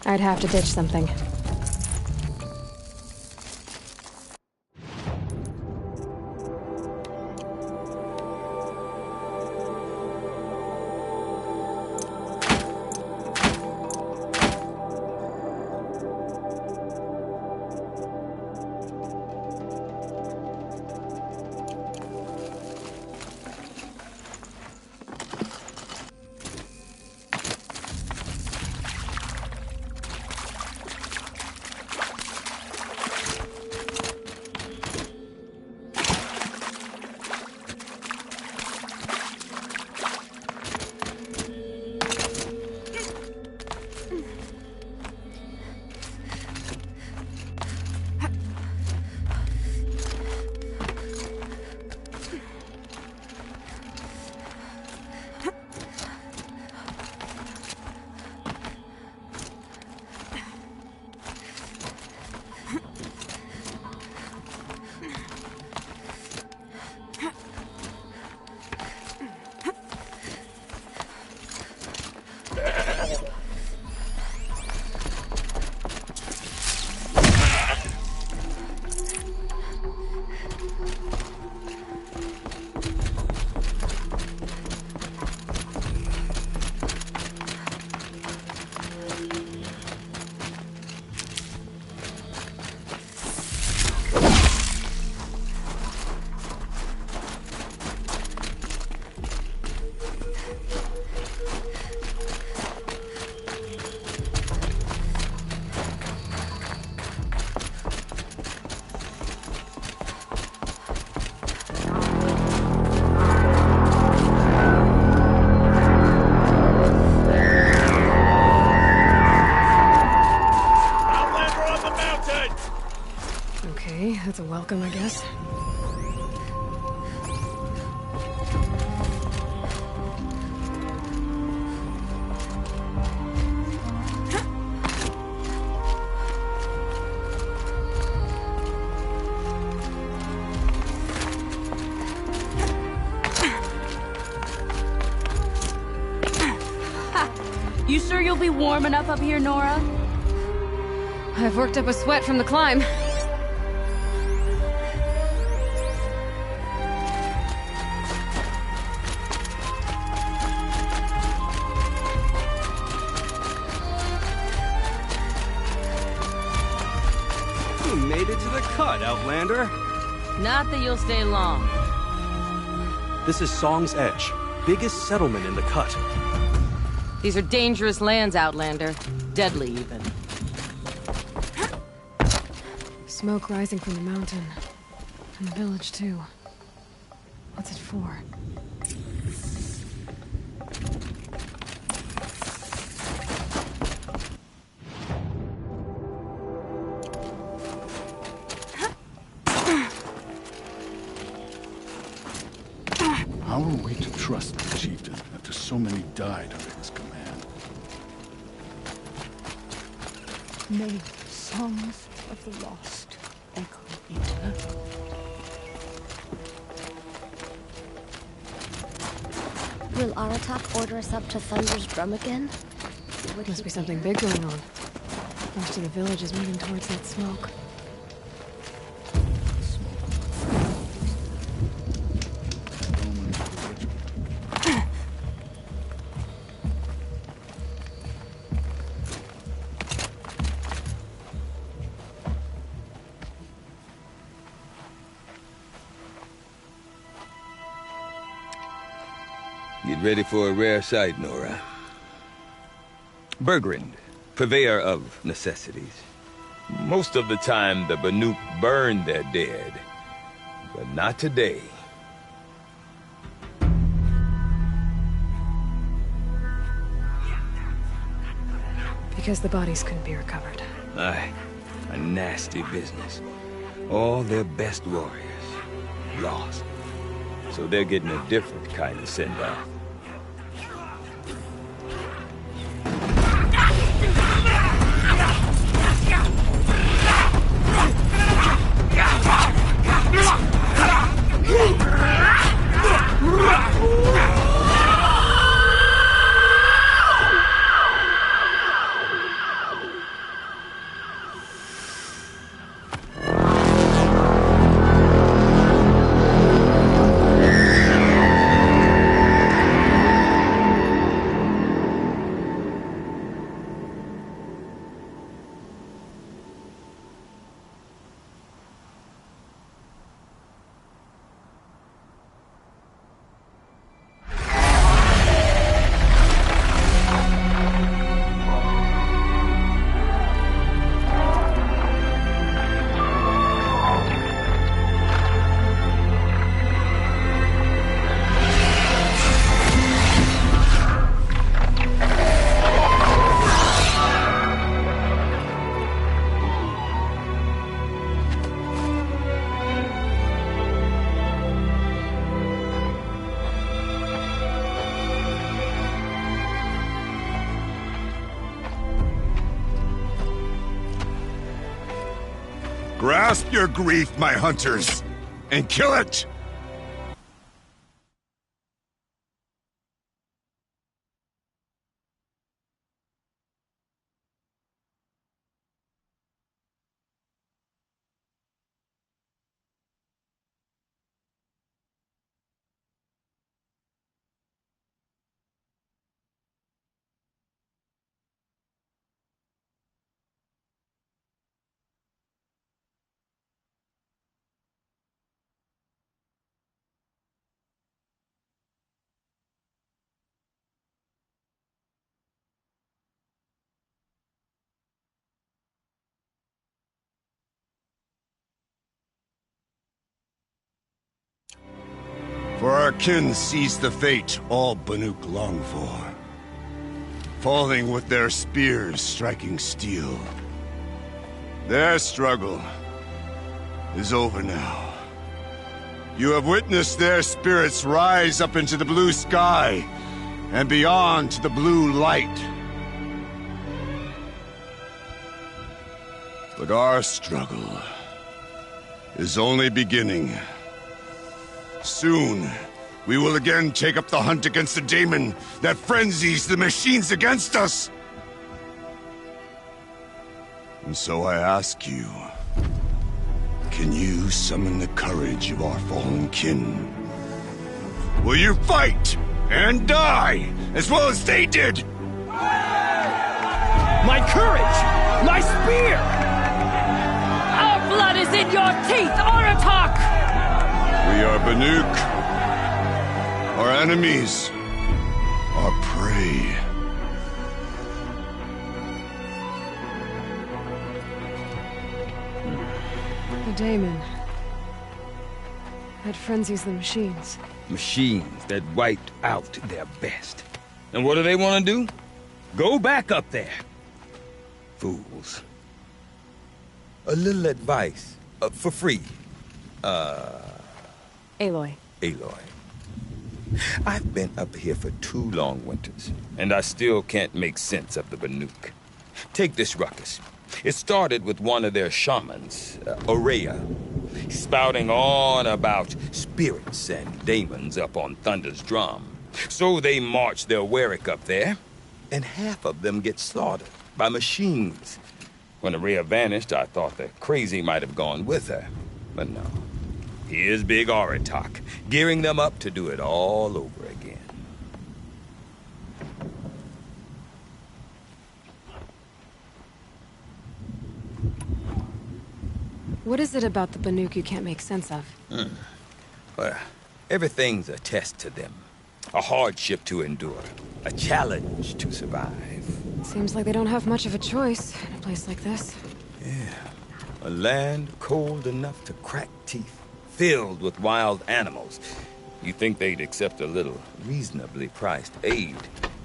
I'd have to ditch something. That's a welcome, I guess. You sure you'll be warm enough up here, Nora? I've worked up a sweat from the climb. You made it to the cut, Outlander. Not that you'll stay long. This is Song's Edge, biggest settlement in the cut. These are dangerous lands, Outlander. Deadly, even. Smoke rising from the mountain. And the village, too. What's it for? How are we to trust the chieftain after so many died under his command? May songs of the lost echo eternal. Will Aratak order us up to Thunder's drum again? Must be something big going on. Most of the village is moving towards that smoke. Get ready for a rare sight, Nora. Bergrind, purveyor of necessities. Most of the time, the Banuk burn their dead. But not today. Because the bodies couldn't be recovered. Aye, a nasty business. All their best warriors lost. So they're getting a different kind of send-off. Grasp your grief, my hunters, and kill it! For our kin sees the fate all Banuk long for. Falling with their spears striking steel. Their struggle is over now. You have witnessed their spirits rise up into the blue sky and beyond to the blue light. But our struggle is only beginning. Soon, we will again take up the hunt against the daemon that frenzies the machines against us. And so I ask you, can you summon the courage of our fallen kin? Will you fight and die as well as they did? My courage! My spear! Our blood is in your teeth, Oratok! We are Banuk. Our enemies are prey. The daemon. That frenzies the machines. Machines that wiped out their best. And what do they want to do? Go back up there. Fools. A little advice. For free. Aloy. Aloy. I've been up here for 2 long winters, and I still can't make sense of the Banuk. Take this ruckus. It started with one of their shamans, Aurea, spouting on about spirits and demons up on Thunder's drum. So they march their Warwick up there, and half of them get slaughtered by machines. When Aurea vanished, I thought the crazy might have gone with her, but no. Here's Big Oratok, gearing them up to do it all over again. What is it about the Banuk you can't make sense of? Well, everything's a test to them. A hardship to endure. A challenge to survive. Seems like they don't have much of a choice in a place like this. A land cold enough to crack teeth. Filled with wild animals. You think they'd accept a little reasonably priced aid.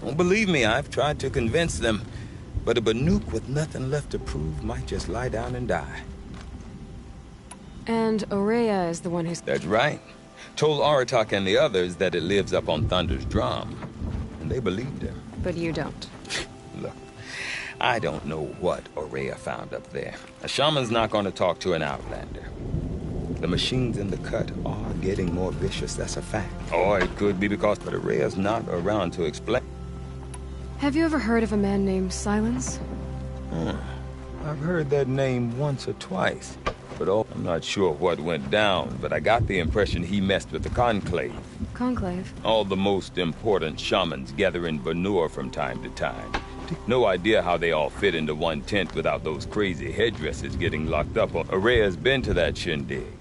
Don't believe me, I've tried to convince them. But a Banuk with nothing left to prove might just lie down and die. And Aurea is the one who's... That's right. Told Oratok and the others that it lives up on Thunder's drum. And they believed him. But you don't. Look, I don't know what Aurea found up there. A shaman's not going to talk to an outlander. The machines in the cut are getting more vicious, that's a fact. Or it could be because Aurea's not around to explain. Have you ever heard of a man named Silence? I've heard that name once or twice. But I'm not sure what went down, but I got the impression he messed with the Conclave. Conclave? All the most important shamans gather in Banur from time to time. No idea how they all fit into one tent without those crazy headdresses getting locked up. Aurea's been to that shindig.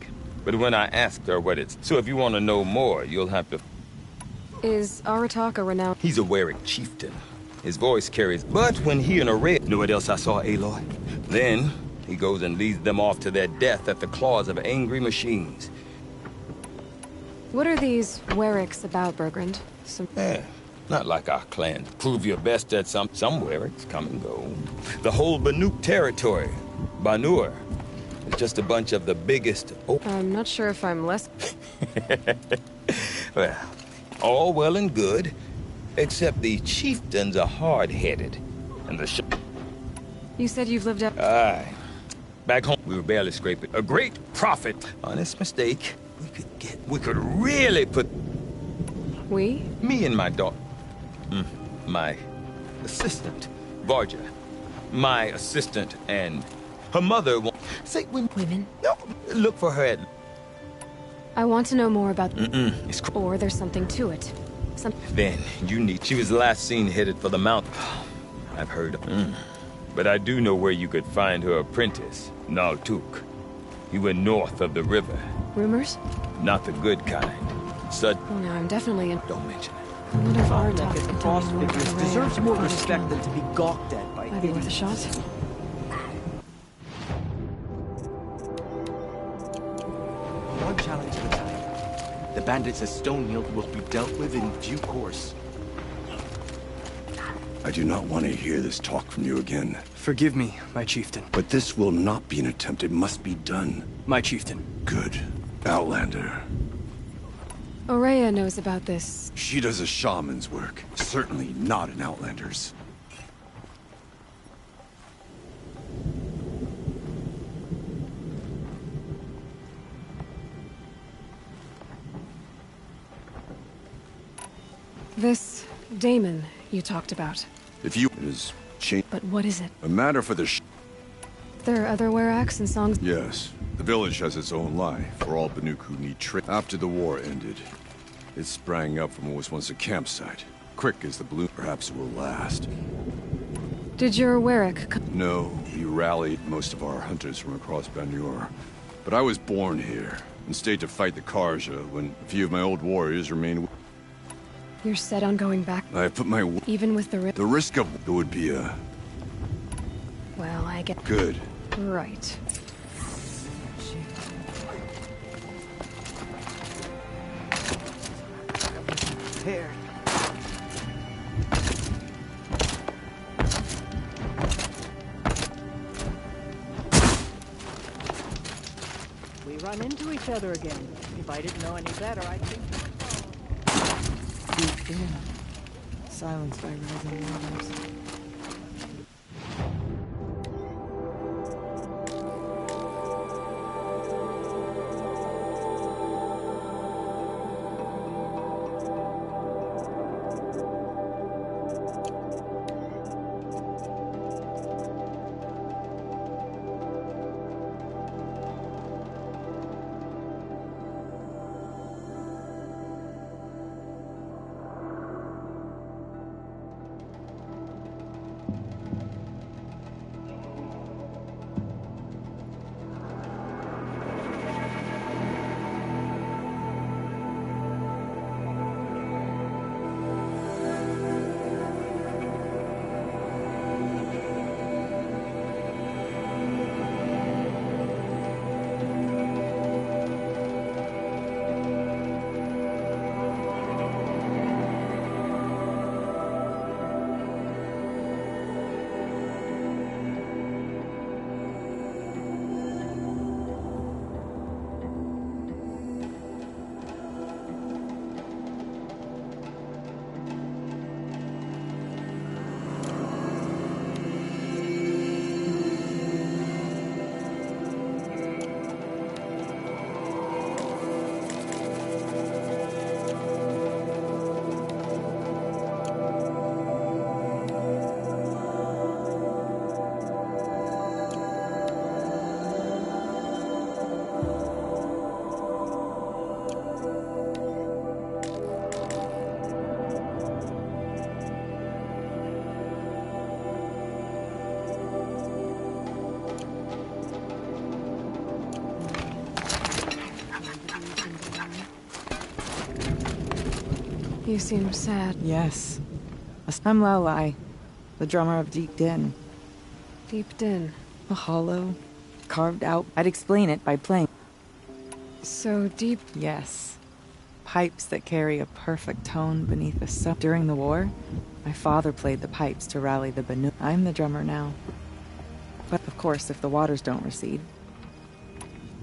But when I asked her what it's... So if you want to know more, you'll have to... Is Oratok a renowned... He's a Warwick chieftain. His voice carries... But when he and Aurea... Know what else I saw, Aloy? Then... he goes and leads them off to their death at the claws of angry machines. What are these Warwicks about, Bergrand? Not like our clans. Prove your best at some Warwicks come and go. The whole Banuk territory, Banur, is just a bunch of the biggest... I'm not sure if I'm less... Well, all well and good, except the chieftains are hard-headed, and the You said you've lived up... Aye. Back home, we were barely scraping a great profit. Honest mistake. We could really put We? me and my daughter, my assistant, Varja, my assistant, and her mother. Say Women? No, look for her at. I want to know more about... It's Or there's something to it. Then you need. She was last seen headed for the mountain. I've heard of. But I do know where you could find her apprentice, Naltuk. He went north of the river. Rumors? Not the good kind. Oh, now I'm definitely in... Don't mention it. I wonder if our Like talk a can tell boss me more about figures Araya deserves and more what is respect wrong. than to be gawked at by Might be worth a idiots. shot. One challenge at a time. The bandits at Stonehill will be dealt with in due course. I do not want to hear this talk from you again. Forgive me, my chieftain. But this will not be an attempt. It must be done. My chieftain. Good. Outlander. Araya knows about this. She does a shaman's work. Certainly not an outlander's. This Damon you talked about. If you... It is... change... But what is it? A matter for the There are other were-acts and songs... Yes. The village has its own lie for all Banuk who need trade. After the war ended, it sprang up from what was once a campsite. Quick as the balloon, perhaps it will last. Did your Warwick... No, we rallied most of our hunters from across Banur. But I was born here, and stayed to fight the Karja when a few of my old warriors remained... You're set on going back? I have put my... Even with the risk? The risk of... It would be a... Well, I get... Good. Right. Here. We run into each other again. If I didn't know any better, I'd think you were deep in, silenced by rising waters. You seem sad. Yes. I'm Laolai, the drummer of Deep Din. Deep Din. A hollow, carved out. I'd explain it by playing. So deep? Yes. Pipes that carry a perfect tone beneath the sun. During the war, my father played the pipes to rally the Banuk. I'm the drummer now. But of course, if the waters don't recede.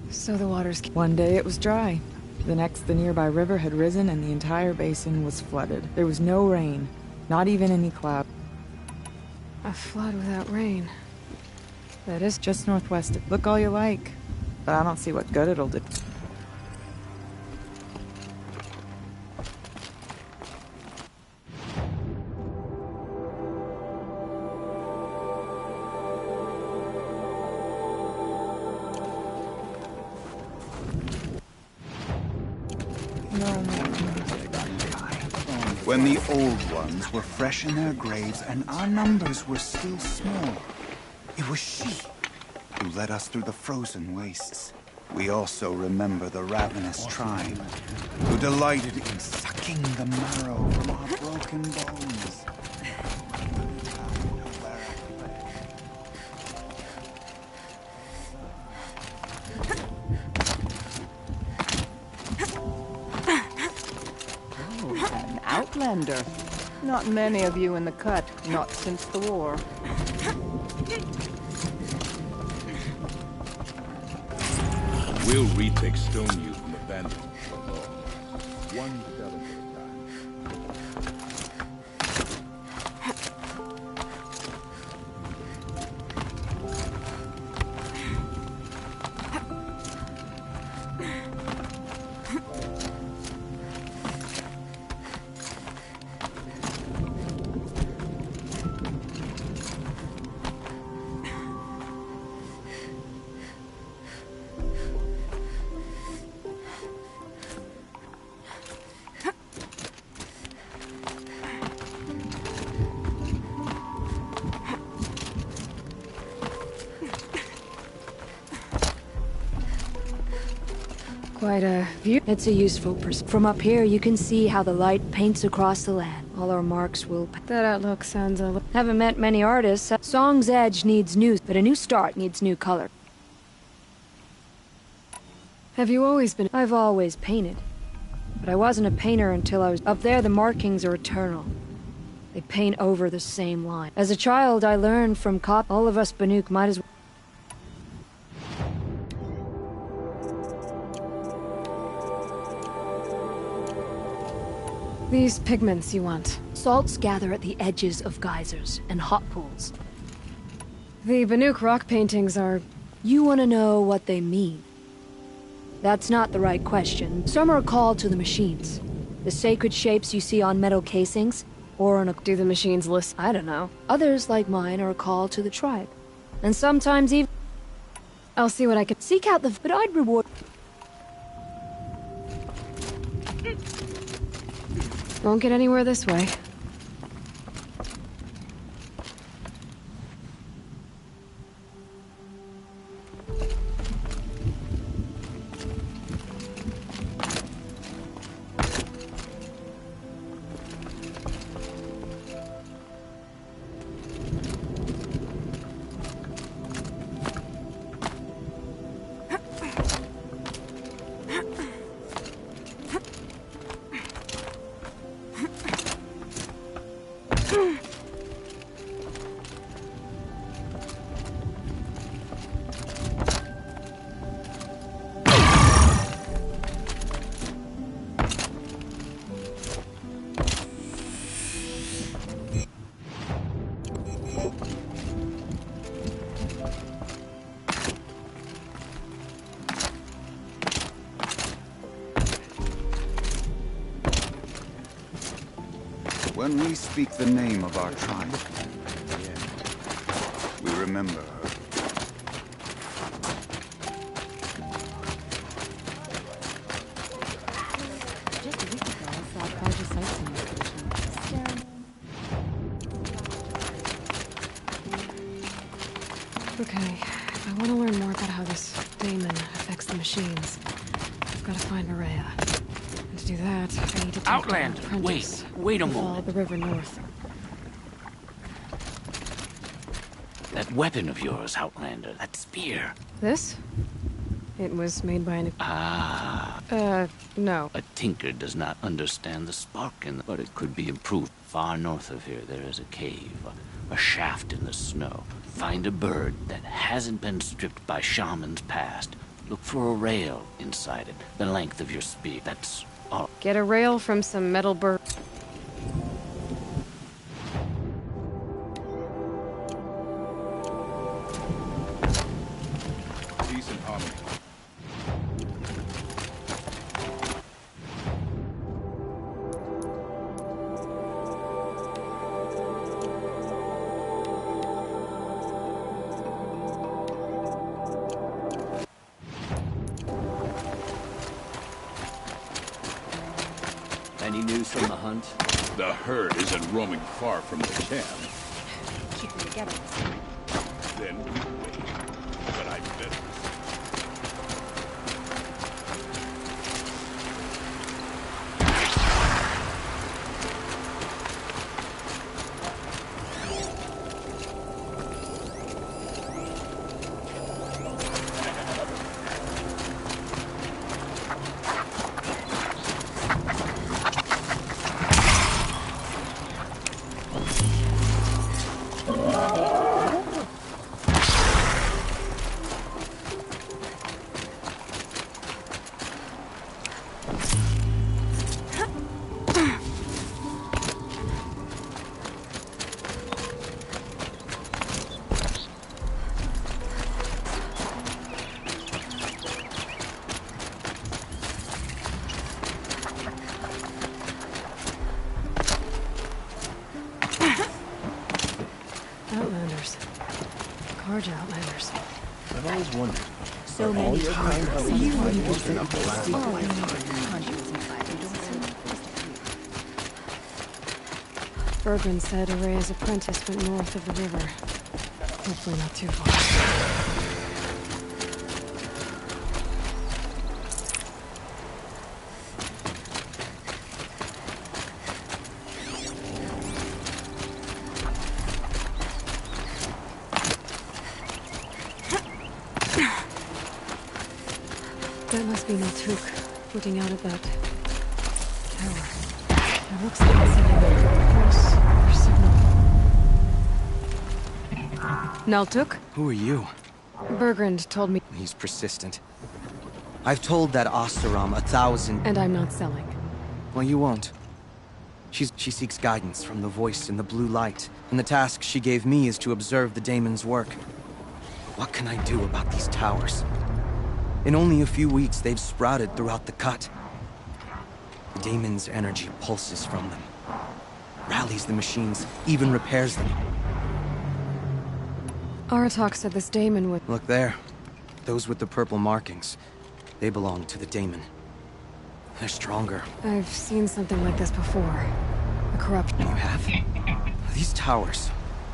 So the waters... One day it was dry. The next, the nearby river had risen and the entire basin was flooded. There was no rain, not even any cloud. A flood without rain. That is Just northwest. Look all you like, but I don't see what good it'll do. When the old ones were fresh in their graves and our numbers were still small, it was she who led us through the frozen wastes. We also remember the ravenous tribe who delighted in sucking the marrow from our broken bones. An outlander. Not many of you in the cut, not since the war. We'll retake Stone from the bandits alone. One delicate time. quite a view. It's a useful perspective. From up here, you can see how the light paints across the land. All our marks will... That outlook sounds a little... Haven't met many artists. Song's edge needs new, but a new start needs new color. Have you always been... I've always painted. But I wasn't a painter until I was... Up there, the markings are eternal. They paint over the same line. As a child, I learned from all of us Banuk might as well... These pigments you want. Salts gather at the edges of geysers and hot pools. The Banuk rock paintings are... You want to know what they mean. That's not the right question. Some are called to the machines. The sacred shapes you see on metal casings, or on a... Do the machines listen? I don't know. Others, like mine, are called to the tribe. And sometimes even... I'll see what I can... Seek out the... But I'd reward... Won't get anywhere this way. When we speak the name of our tribe, we remember her. Just a week ago, I saw a Kaja sightseeing expedition. Okay, if I want to learn more about how this daemon affects the machines, I've got to find Maria. And to do that, I need to take Outland! down an apprentice. Wait a and follow moment. the river north. That weapon of yours, Outlander, that spear. This? It was made by an... no. A tinker does not understand the spark in the... But it could be improved. Far north of here, there is a cave, a shaft in the snow. Find a bird that hasn't been stripped by shamans past. Look for a rail inside it, the length of your spear. That's all. Get a rail from some metal bird. Any news from the hunt? The herd isn't roaming far from the camp. Keep them together. Then we wait. But I bet. Outlanders. Carja Outlanders. I've always wondered. So are all many your kind times. of You wouldn't fortunate be enough to last my lifetime? Bergren said Araya's apprentice went north of the river. Hopefully not too far. That must be Maltuk, looking out at that tower. It looks like it's sending a pulse or signal. Naltuk? Who are you? Bergrand told me. He's persistent. I've told that Oseram 1,000... And I'm not selling. Well, you won't. She seeks guidance from the voice in the blue light, and the task she gave me is to observe the daemon's work. What can I do about these towers? In only a few weeks, they've sprouted throughout the cut. The daemon's energy pulses from them, rallies the machines, even repairs them. Aratak said this daemon would... Look there. Those with the purple markings. They belong to the daemon. They're stronger. I've seen something like this before. A corrupt... You have? These towers,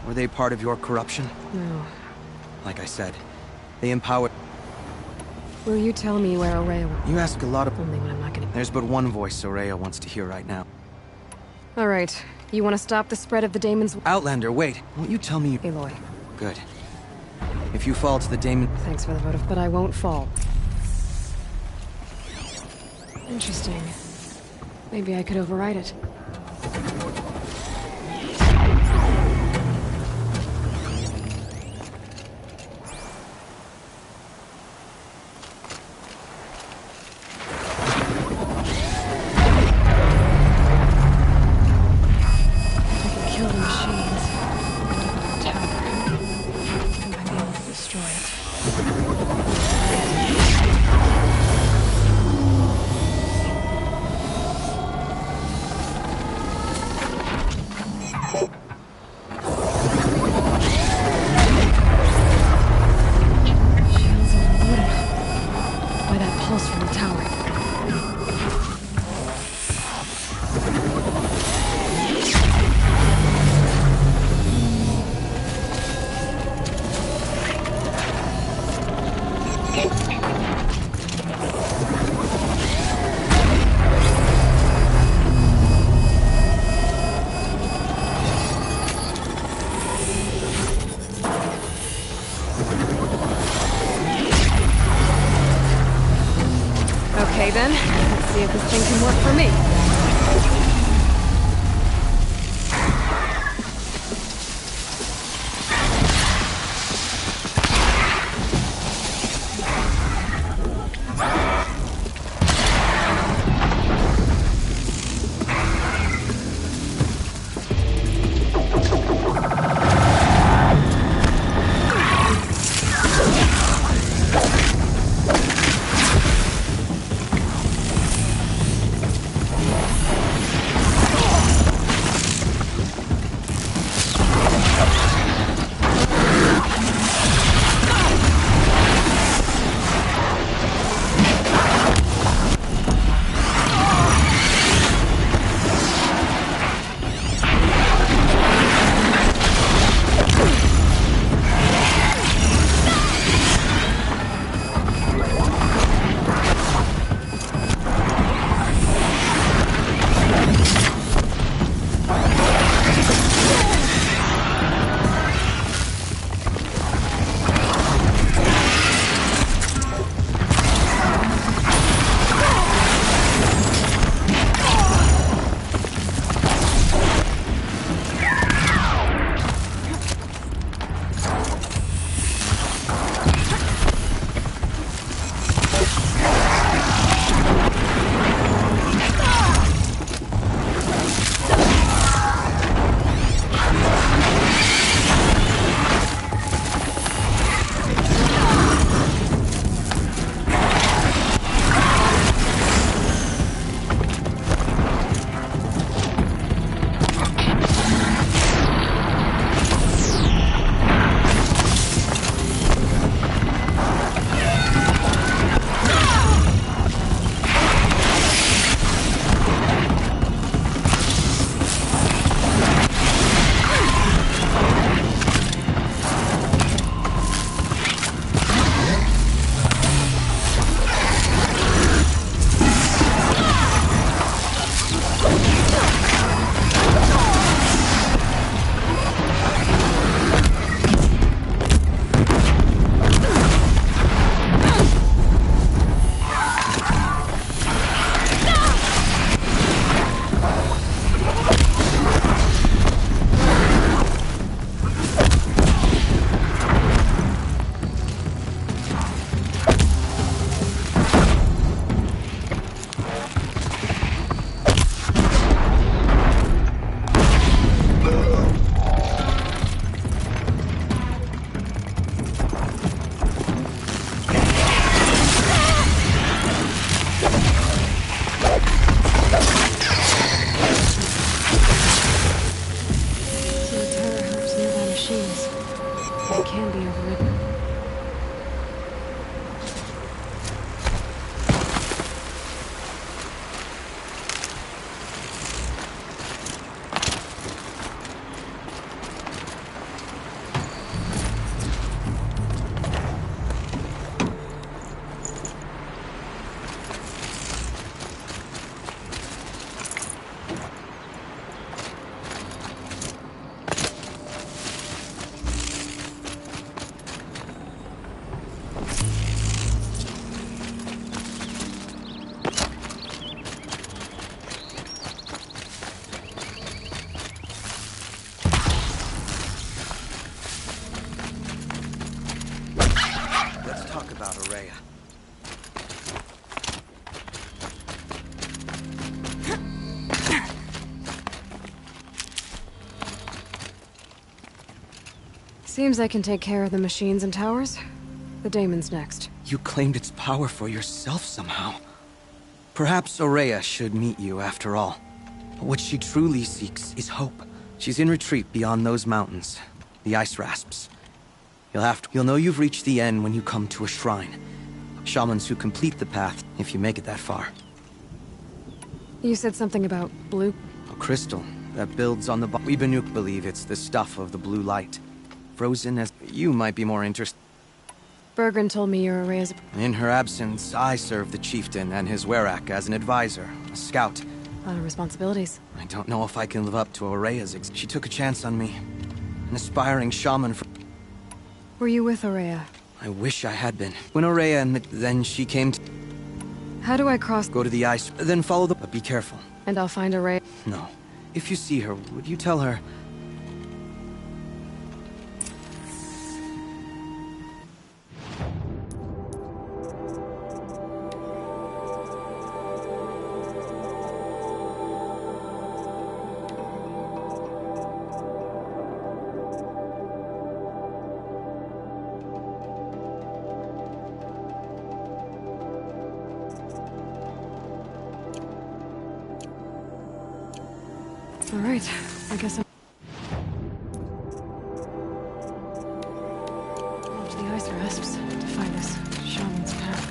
were they part of your corruption? No. Like I said, they empower... Will you tell me where Araya... You ask a lot of... Only when I'm not gonna... There's but one voice Araya wants to hear right now. Alright. You want to stop the spread of the daemon's... Outlander, wait. Won't you tell me... Aloy. Good. If you fall to the daemon... Thanks for the vote, but I won't fall. Interesting. Maybe I could override it. I can kill the machines. Tower. I might be able to destroy it. Shields overloaded by that pulse from the tower. Okay then, let's see if this thing can work for me. talk about Aurea. Seems I can take care of the machines and towers. The daemon's next. You claimed its power for yourself somehow. Perhaps Aurea should meet you after all. What she truly seeks is hope. She's in retreat beyond those mountains, the ice rasps. You'll know you've reached the end when you come to a shrine. Shamans who complete the path, if you make it that far. You said something about blue? A crystal that builds on the We Banuk believe it's the stuff of the blue light. Frozen as you might be more interested. Bergren told me you're Aurea's... In her absence, I served the chieftain and his werak as an advisor, a scout. A lot of responsibilities. I don't know if I can live up to Aurea's She took a chance on me. An aspiring shaman for... Were you with Aurea? I wish I had been. When Aurea and then she came to... How do I cross... Go to the ice, then follow the... But be careful. And I'll find Aurea? No. If you see her, would you tell her... All right, I guess I'm... Off to the ice rasps to find this shaman's path.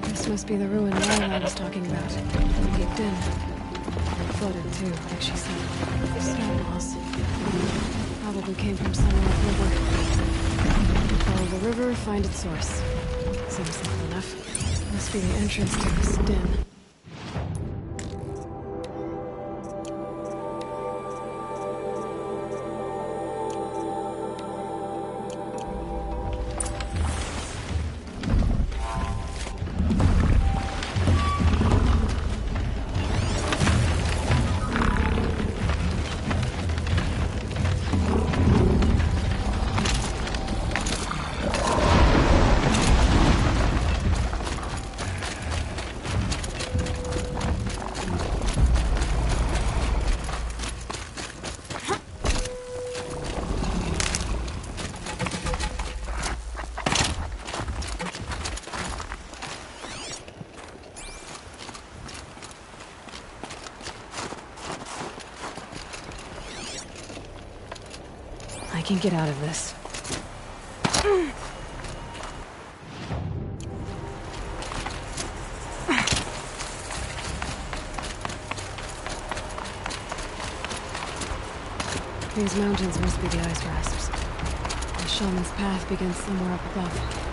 This must be the ruined mine I was talking about. Caved in. Flooded too, like she said. Stone walls. Probably came from somewhere upriver. Follow the river, find its source. Seems simple enough. Must be the entrance to this den. I can get out of this. These mountains must be the ice rasps. The shaman's path begins somewhere up above.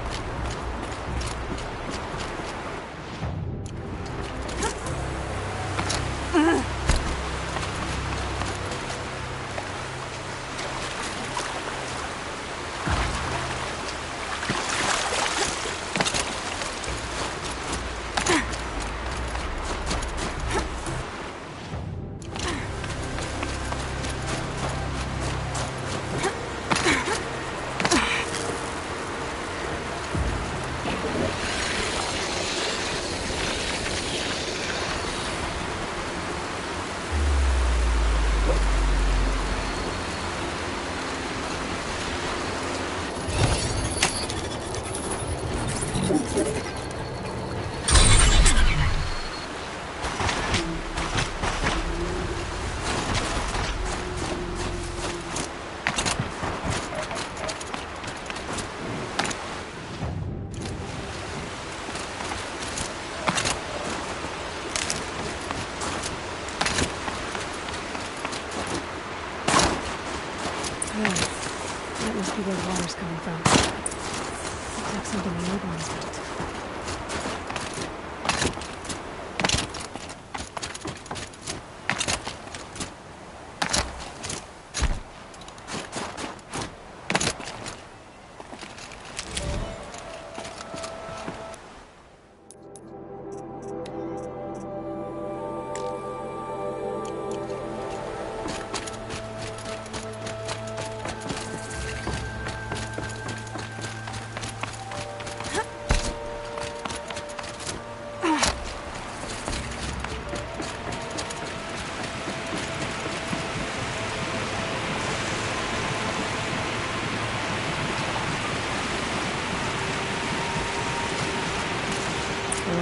like something the old ones built.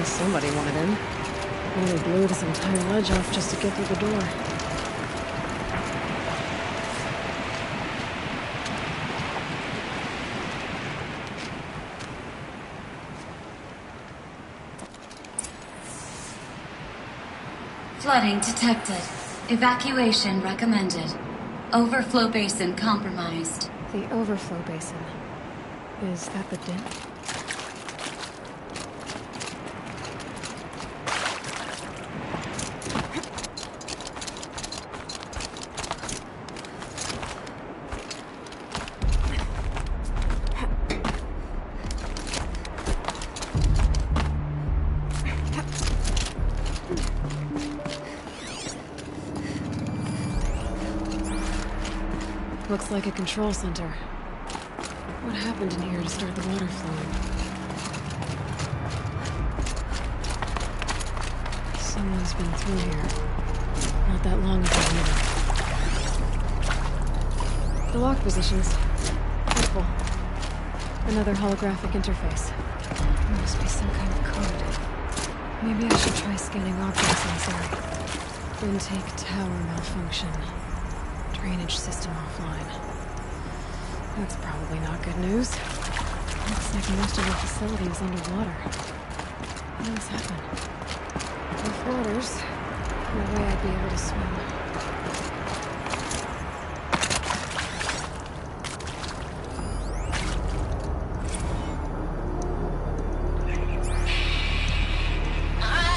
Somebody wanted in. Nearly blew this entire ledge off just to get through the door. Flooding detected. Evacuation recommended. Overflow basin compromised. The overflow basin. Is that the dip? Looks like a control center. What happened in here to start the water flowing? Someone's been through here. Not that long ago either. The lock positions. Helpful. Another holographic interface. There must be some kind of code. Maybe I should try scanning objects in this area. Intake tower malfunction. Drainage system offline. That's probably not good news. Looks like most of the facility is underwater. How did this happen? With waters, no way I'd be able to swim.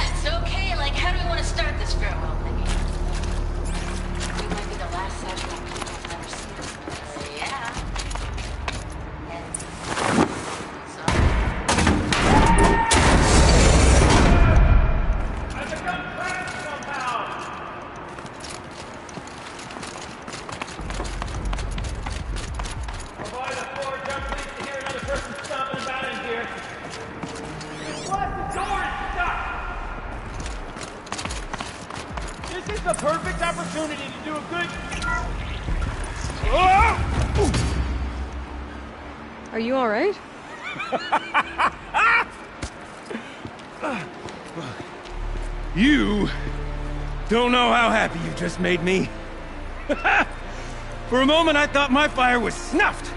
It's okay. Like, how do we want to start this farewell thing? We might be the last set of people who've never seen this place. Yeah. This is the perfect opportunity to do a good... Are you alright? You don't know how happy you just made me. For a moment, I thought my fire was snuffed.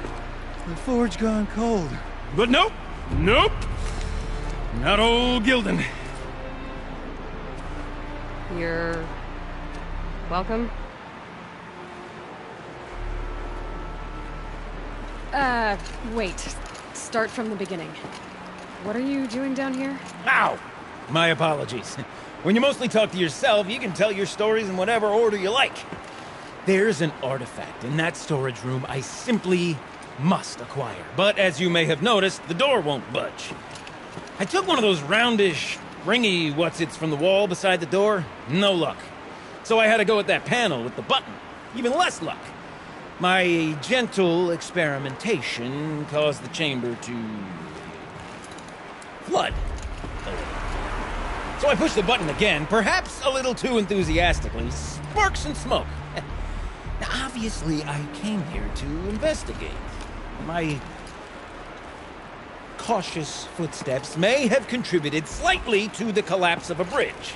The forge gone cold. But nope. Nope. Not old Gildan. You're... welcome? Wait. Start from the beginning. What are you doing down here? Ow! My apologies. When you mostly talk to yourself, you can tell your stories in whatever order you like. There's an artifact in that storage room I simply must acquire. But as you may have noticed, the door won't budge. I took one of those roundish, ringy what's-its from the wall beside the door. No luck. So I had to go with that panel with the button. Even less luck. My gentle experimentation caused the chamber to... flood. So I pushed the button again, perhaps a little too enthusiastically. Sparks and smoke. Now, obviously, I came here to investigate. My cautious footsteps may have contributed slightly to the collapse of a bridge.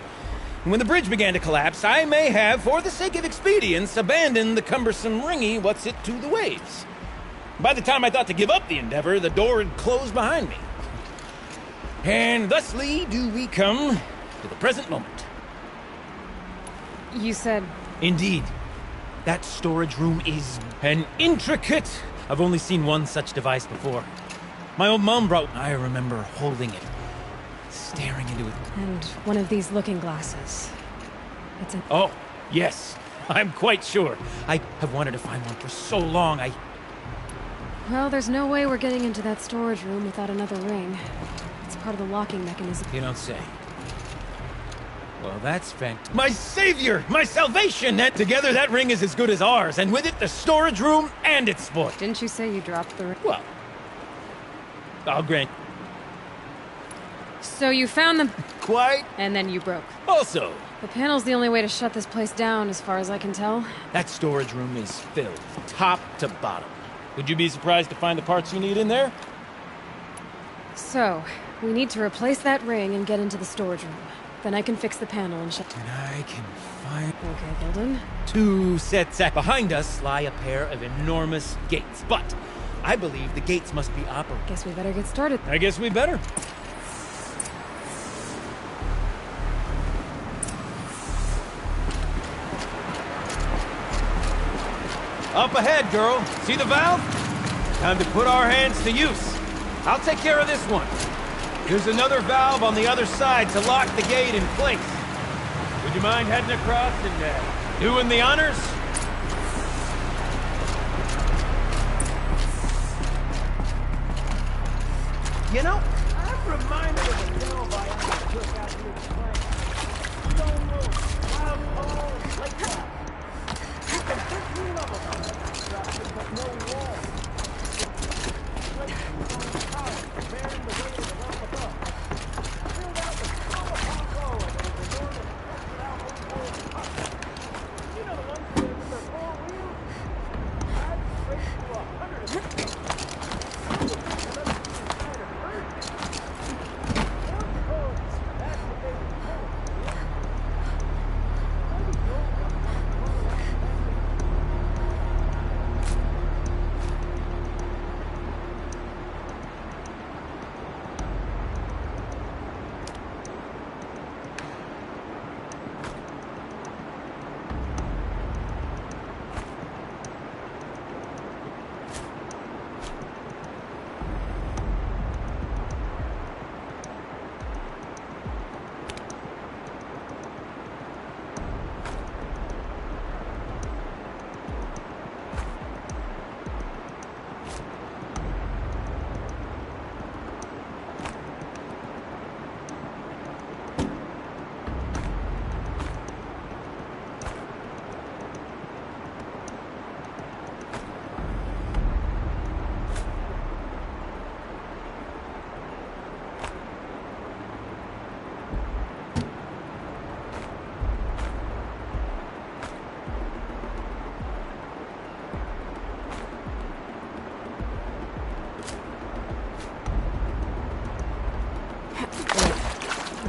And when the bridge began to collapse, I may have, for the sake of expedience, abandoned the cumbersome ringy what's-it to the waves. By the time I thought to give up the endeavor, the door had closed behind me. And thusly do we come to the present moment. You said... Indeed. That storage room is an intricate... I've only seen one such device before. My old mom brought... I remember holding it, staring into it. And one of these looking glasses. It's an... Oh, yes. I'm quite sure. I have wanted to find one for so long, Well, there's no way we're getting into that storage room without another ring. It's part of the locking mechanism. You don't say. Well, that's fantastic. My savior! My salvation! And together, that ring is as good as ours, and with it, the storage room and its spoil. Didn't you say you dropped the ring? Well, I'll grant. So you found them... Quite. And then you broke. Also. The panel's the only way to shut this place down, as far as I can tell. That storage room is filled, top to bottom. Would you be surprised to find the parts you need in there? So, we need to replace that ring and get into the storage room. Then I can fix the panel and shut... And I can find... Okay, Golden. 2 sets behind us lie a pair of enormous gates, but I believe the gates must be operating. Guess we better get started. I guess we better. Up ahead, girl. See the valve? Time to put our hands to use. I'll take care of this one. There's another valve on the other side to lock the gate in place. Would you mind heading across and doing the honors? You know, I'm reminded of a valve I took out here to play. Stone roof, wild holes, like that. You can pick me up about that construction, but no walls. Bearing the weight of the rock above. Filled out with full upon row, and there was enormous out pump. You know the ones with their 4 wheels? I'd straight to 100.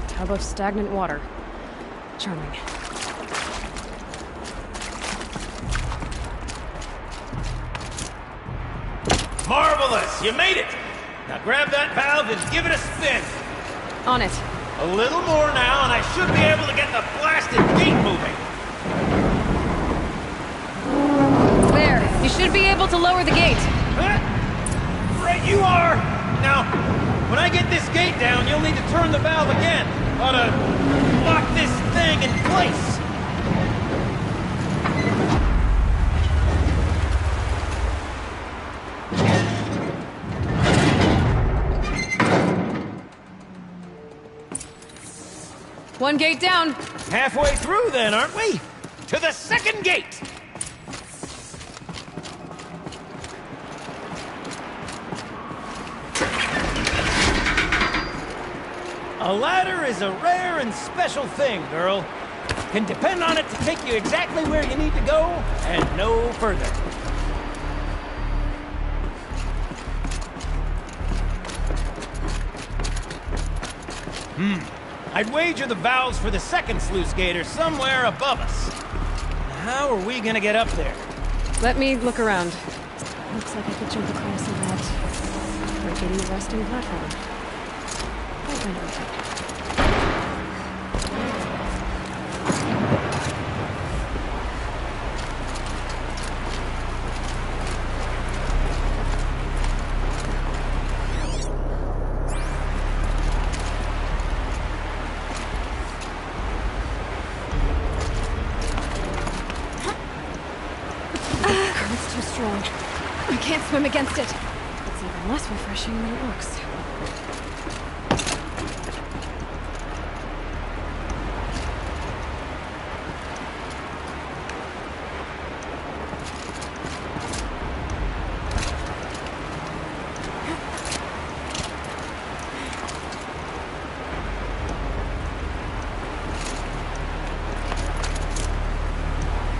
Tub of stagnant water. Charming. Marvelous! You made it! Now grab that valve and give it a spin. On it. A little more now, and I should be able to get the blasted gate moving. There. You should be able to lower the gate. Right you are! Now, when I get this gate down, you'll need to turn the valve again. Ought to lock this thing in place. One gate down. Halfway through then, aren't we? To the second gate! A ladder is a rare and special thing, girl. Can depend on it to take you exactly where you need to go, and no further. I'd wager the valves for the second sluice gate are somewhere above us. How are we gonna get up there? Let me look around. Looks like I could jump across that rickety rusting platform. I'll find a way. can't swim against it. It's even less refreshing than it looks.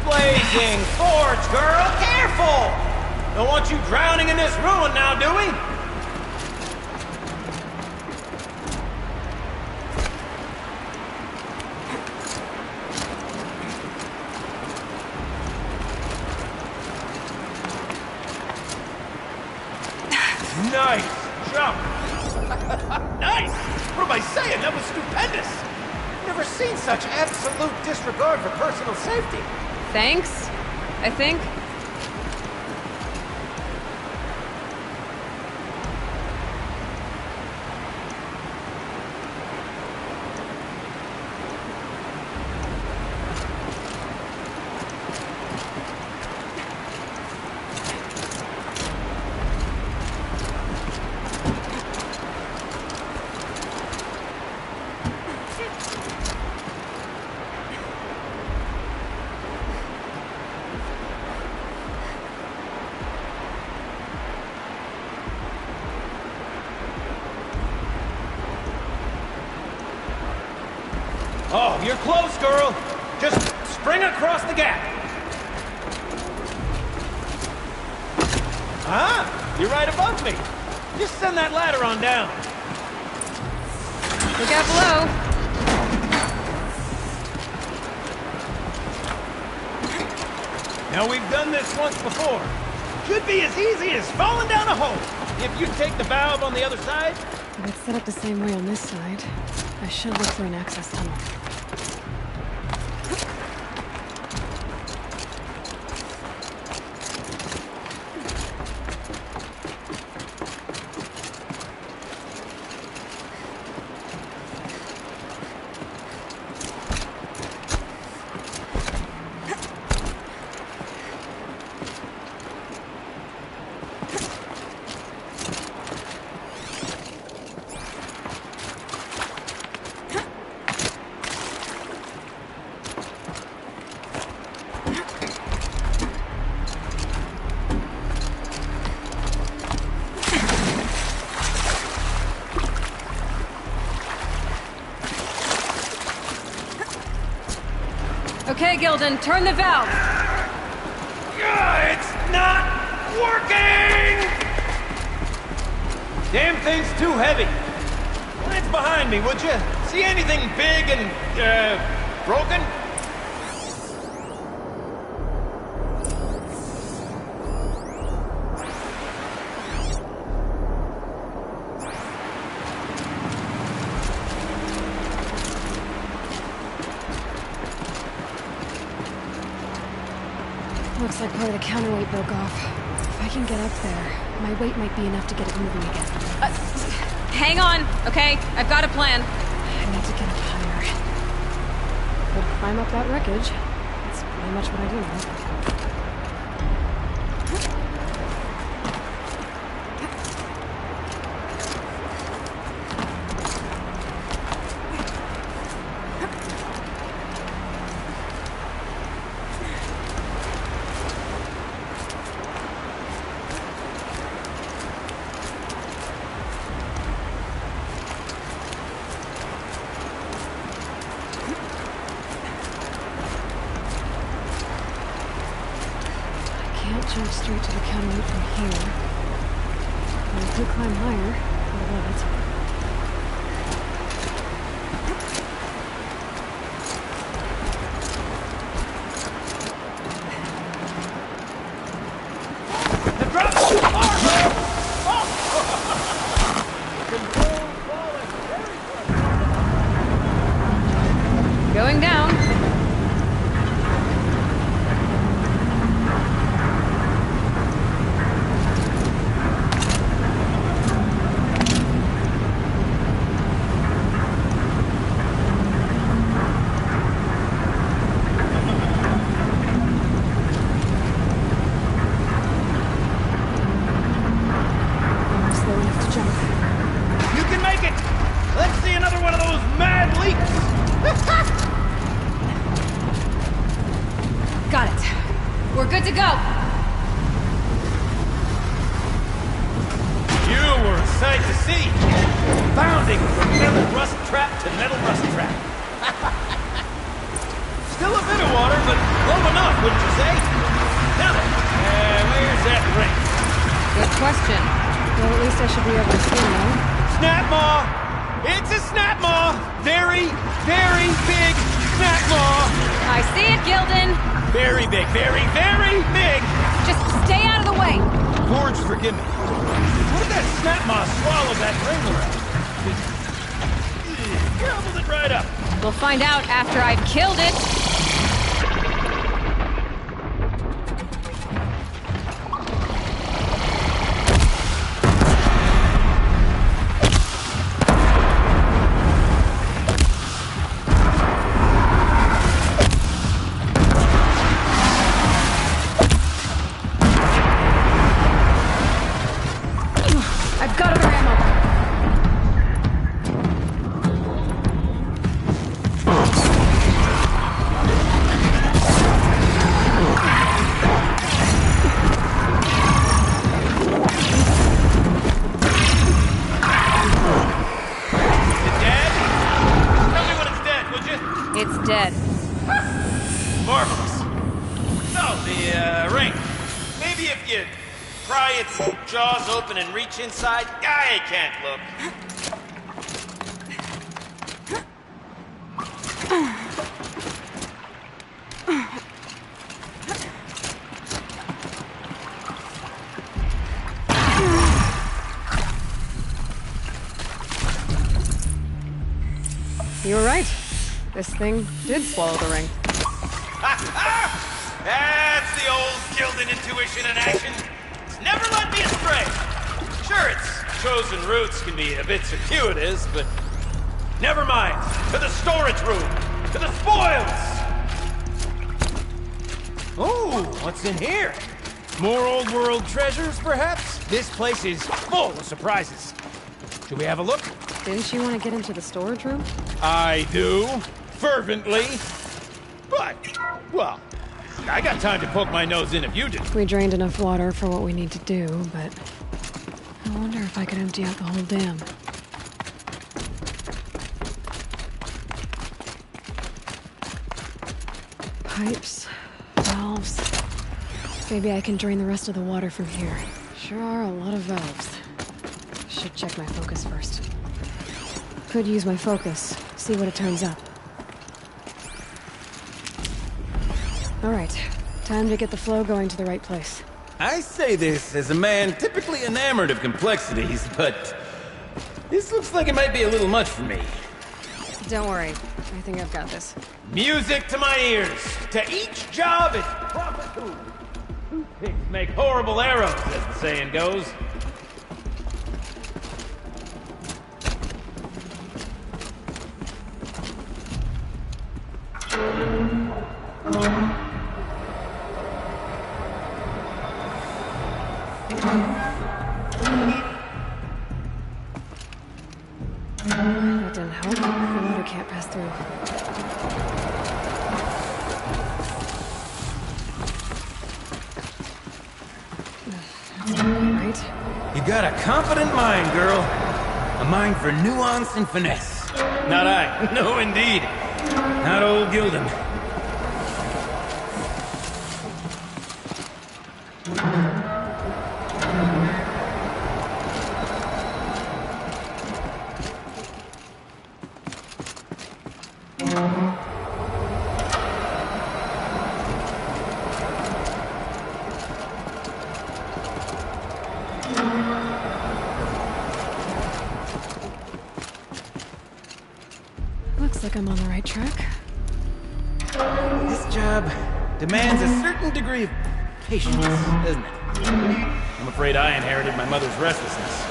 Blazing forge, girl! Careful! Don't want you drowning in this ruin now, do we? Nice jump! Nice! What am I saying? That was stupendous! Never seen such absolute disregard for personal safety. Thanks, I think. Oh, you're close, girl. Just spring across the gap. Ah, you're right above me. Just send that ladder on down. Look out below. Now, we've done this once before. Should be as easy as falling down a hole. If you take the valve on the other side. If it's set up the same way on this side, I should look for an access tunnel. Okay, Gildan, turn the valve. It's not working! Damn thing's too heavy. Glance behind me, would you? See anything big and, broken? Looks like part of the counterweight broke off. If I can get up there, my weight might be enough to get it moving again. Hang on, okay? I've got a plan. I need to get up higher. Could climb up that wreckage. That's pretty much what I do now. Jump straight to the counterweight from here. I could climb higher, but I love it. The drop's too far, girl! Oh! Going down. everything from metal rust trap to metal rust trap. Still a bit of water, but low enough, wouldn't you say? Now then, where's that ring? Good question. Well, at least I should be able to see now. Snap maw! It's a snap maw! Very, very big snap maw! I see it, Gildan! Very big, very, very big! Just stay out of the way! Forge, forgive me. What did that snap maw swallow that ring around? Gobbled it right up. We'll find out after I've killed it. I've got other ammo. It's dead. Marvelous. So, the ring. Maybe if you pry its jaws open and reach inside, I can't look. You were right. This thing did swallow the ring. That's the old Gildan intuition in action. It's never led me astray. Sure, its chosen routes can be a bit circuitous, but never mind. To the storage room. To the spoils. Ooh, what's in here? More old world treasures, perhaps? This place is full of surprises. Should we have a look? Didn't you want to get into the storage room? I do. Fervently. But, well, I got time to poke my nose in if you do. We drained enough water for what we need to do, but I wonder if I could empty out the whole dam. Pipes, valves. Maybe I can drain the rest of the water from here. Sure are a lot of valves. Should check my focus first. Could use my focus, see what it turns up. Alright, time to get the flow going to the right place. I say this as a man typically enamored of complexities, but this looks like it might be a little much for me. Don't worry, I think I've got this. Music to my ears. To each job its proper tool. Toothpicks make horrible arrows, as the saying goes. That didn't help. The water can't pass through. That's not right. You got a confident mind, girl. A mind for nuance and finesse. Not I. No, indeed. Not old Gildan. Looks like I'm on the right track. This job demands a certain degree of patience, doesn't it? I'm afraid I inherited my mother's restlessness.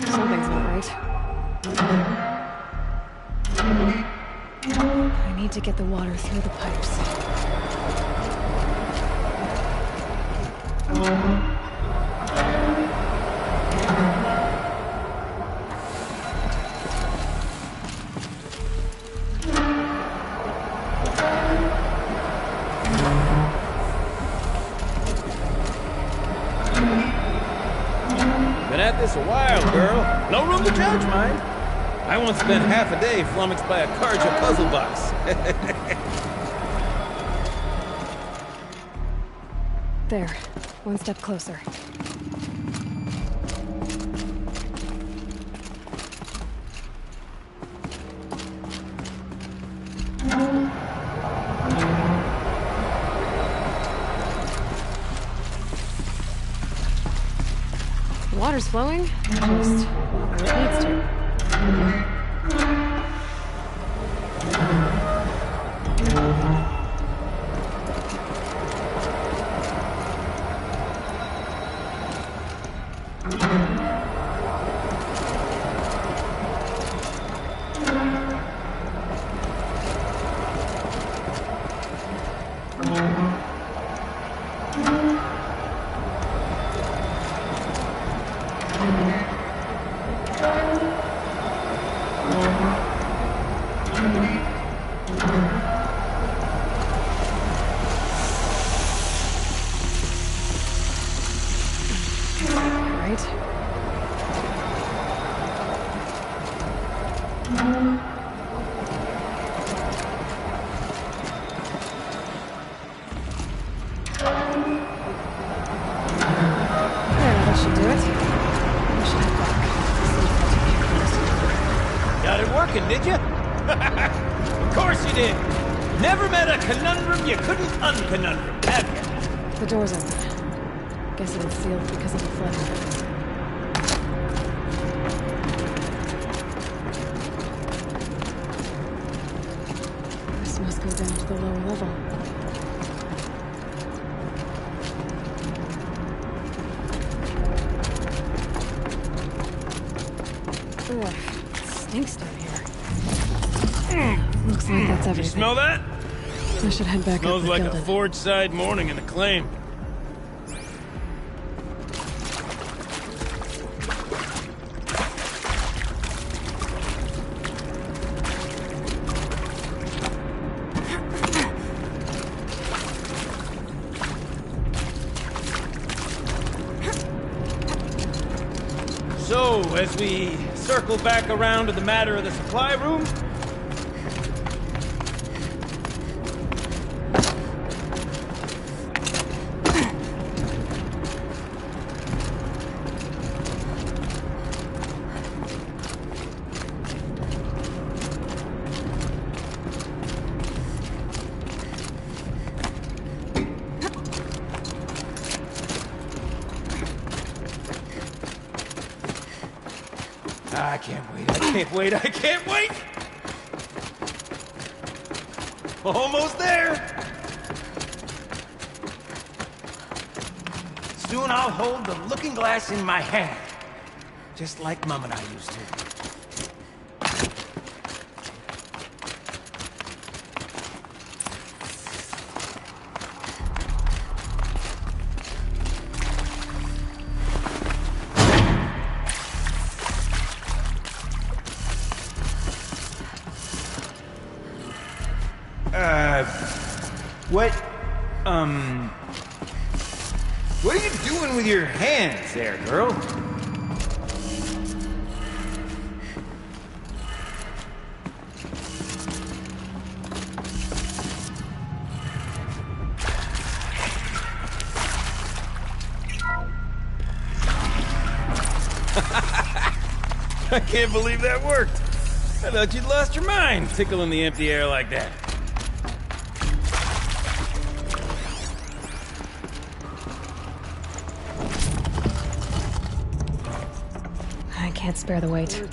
Something's not right. I need to get the water through the pipes. Been at this a while, girl. girl. No room to judge, mind. I once spent half a day flummoxed by a Karja puzzle box. There. One step closer. The water's flowing, just where it needs to. Got it working, did you? Of course you did. Never met a conundrum you couldn't unconundrum, have you? The door's open. Guess it was sealed because of the flooding. This must go down to the lower level. Ugh, it stinks down here. Looks like that's everything. You smell that? I should head back Smells up like to a Gildan. Forge-side morning in the claim. So, as we circle back around to the matter of the supply room, I can't wait! Almost there! Soon I'll hold the looking glass in my hand, just like Mum and I used to. What are you doing with your hands there, girl? I can't believe that worked. I thought you'd lost your mind, tickling the empty air like that. I can't spare the weight.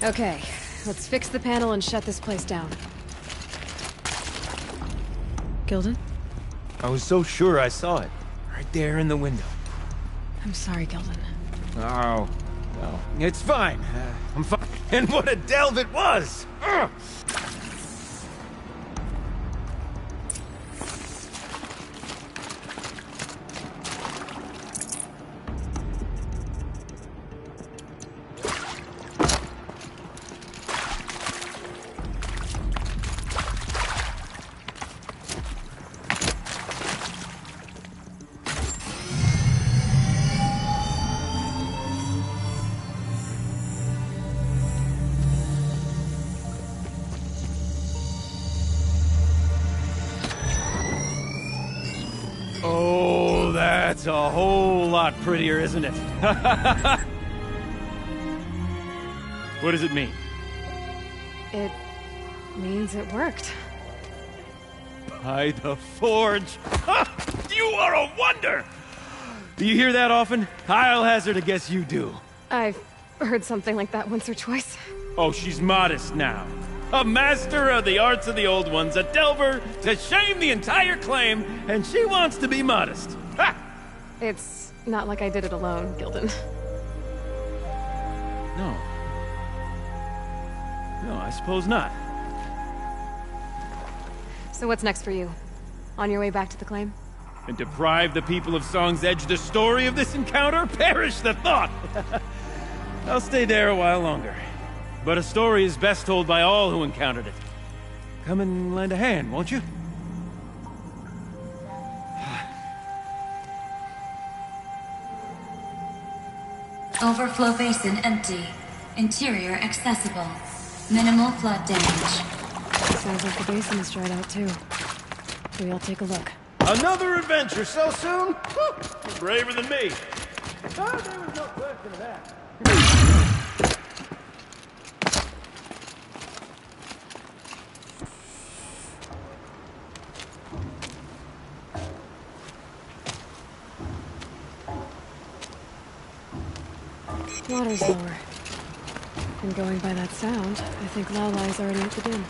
Okay, let's fix the panel and shut this place down. Gilden? I was so sure I saw it. Right there in the window. I'm sorry, Gilden. Oh, no. It's fine. I'm fine. And what a delve it was! Ugh. Oh, that's a whole lot prettier, isn't it? What does it mean? It means it worked. By the forge! You are a wonder! Do you hear that often? I'll hazard a guess you do. I've heard something like that once or twice. Oh, she's modest now. A master of the arts of the old ones, a delver to shame the entire claim, and she wants to be modest. Ha! It's not like I did it alone, Gilden. No. No, I suppose not. So what's next for you? On your way back to the claim? And deprive the people of Song's Edge the story of this encounter? Perish the thought! I'll stay there a while longer. But a story is best told by all who encountered it. Come and lend a hand, won't you? Overflow basin empty. Interior accessible. Minimal flood damage. Sounds like the basin is dried out too. We all take a look. Another adventure so soon? You're braver than me. Oh, there was no question of that. Water's lower. And going by that sound, I think Lalai's already at the den.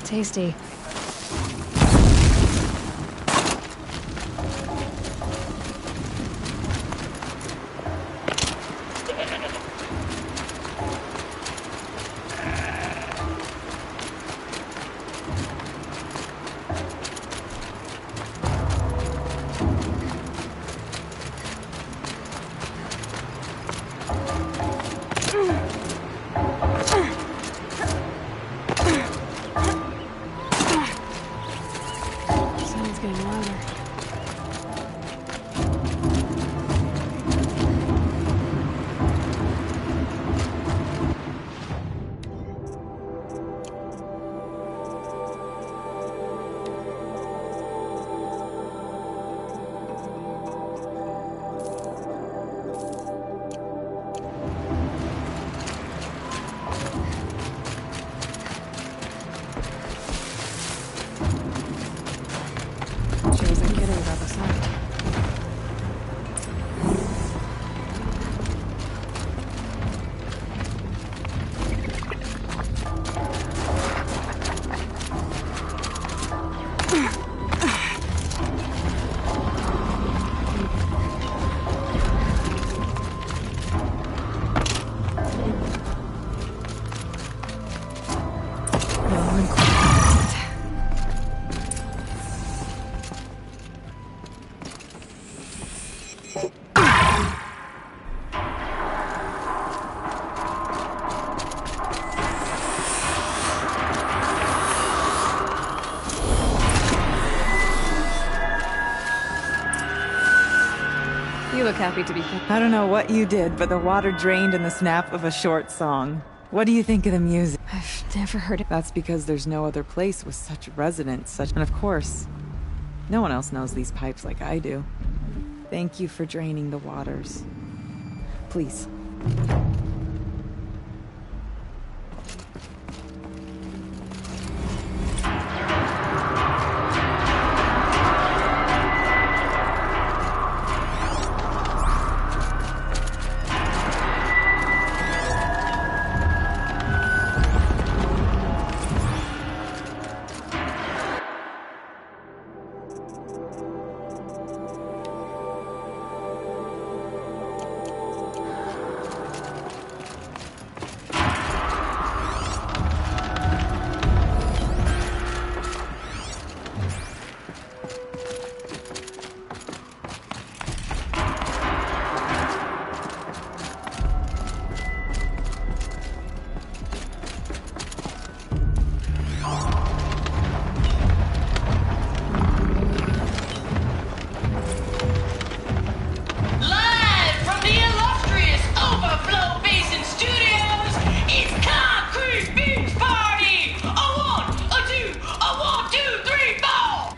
Tasty. You look happy to be here. I don't know what you did, but the water drained in the snap of a short song. What do you think of the music? I've never heard it. That's because there's no other place with such residents, and of course, no one else knows these pipes like I do. Thank you for draining the waters. Please. Live from the illustrious Overflow Basin Studios, it's Concrete Beach Party! A one, a two, a 1, 2, 3, 4!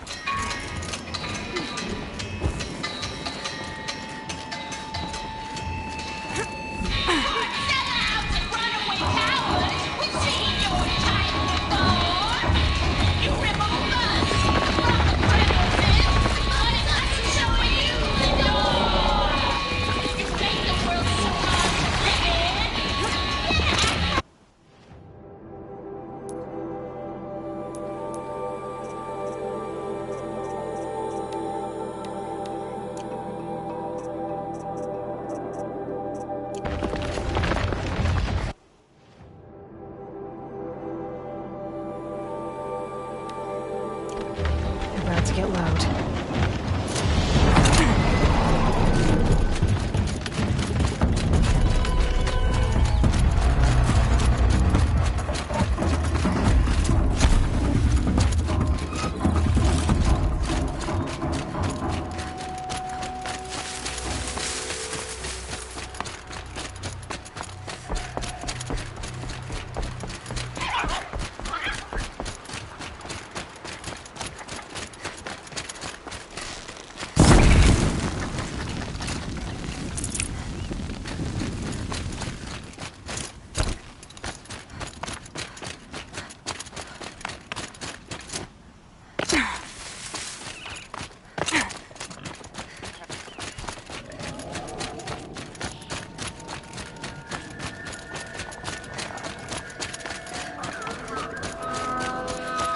Sellouts and runaway cowards, we've seen your type before! You remove us from the premises, but it's us showing you the door! You make the world so hard to live in! About to get loud.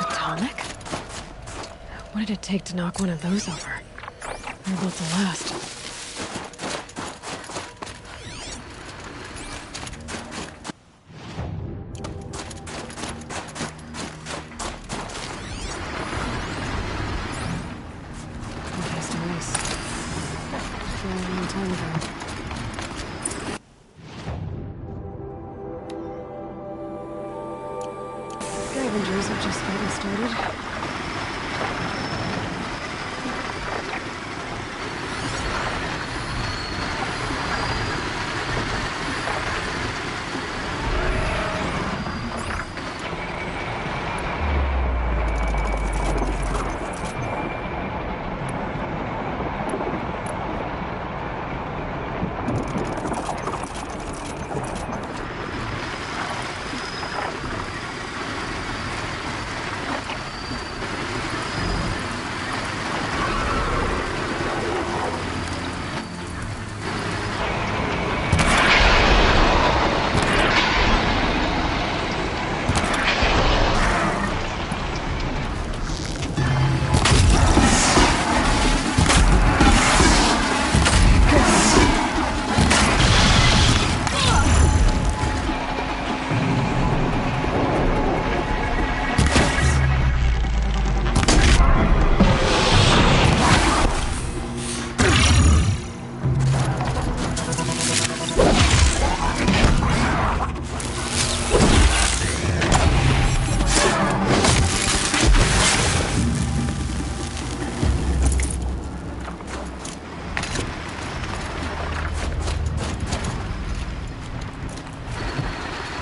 Atomic? What did it take to knock one of those over? They're built to last. It has to race. A long time ago. Scavengers have just gotten started.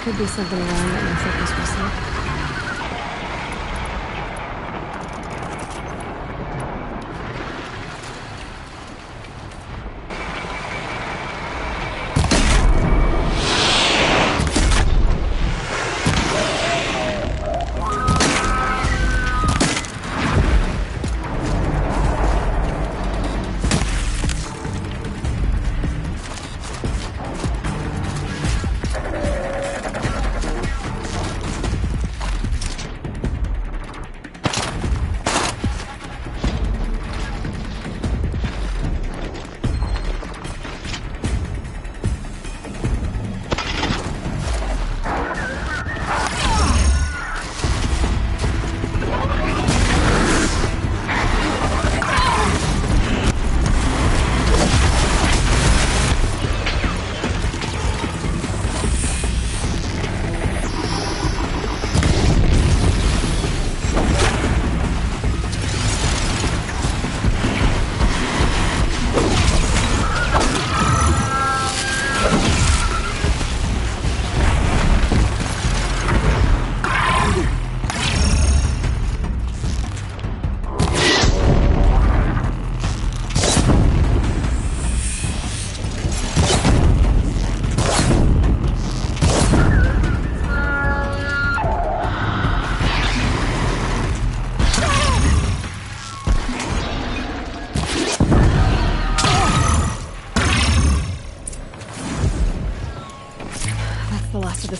Could be something wrong that my focus will see.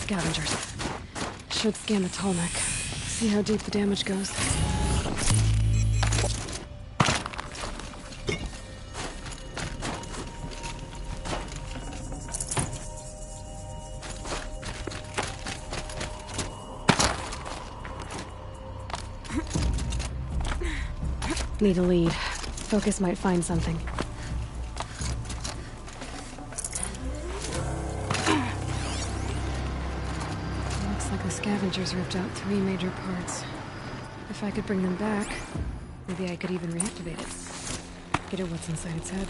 scavengers. Should scan the tall neck. See how deep the damage goes. Need a lead. Focus might find something. Looks like the scavengers ripped out 3 major parts. If I could bring them back, maybe I could even reactivate it. Get at what's inside its head.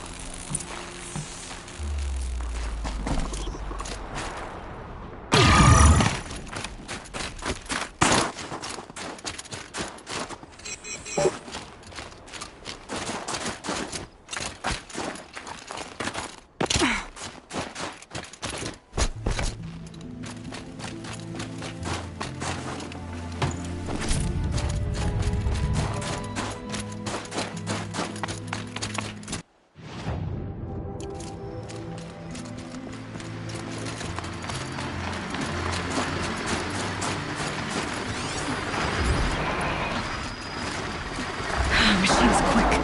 Machine's quick.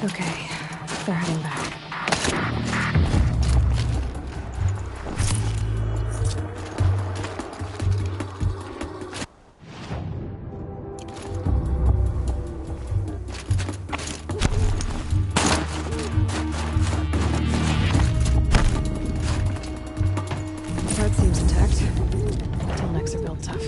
Okay, they're heading back. Part seems intact. Tailnecks are built tough.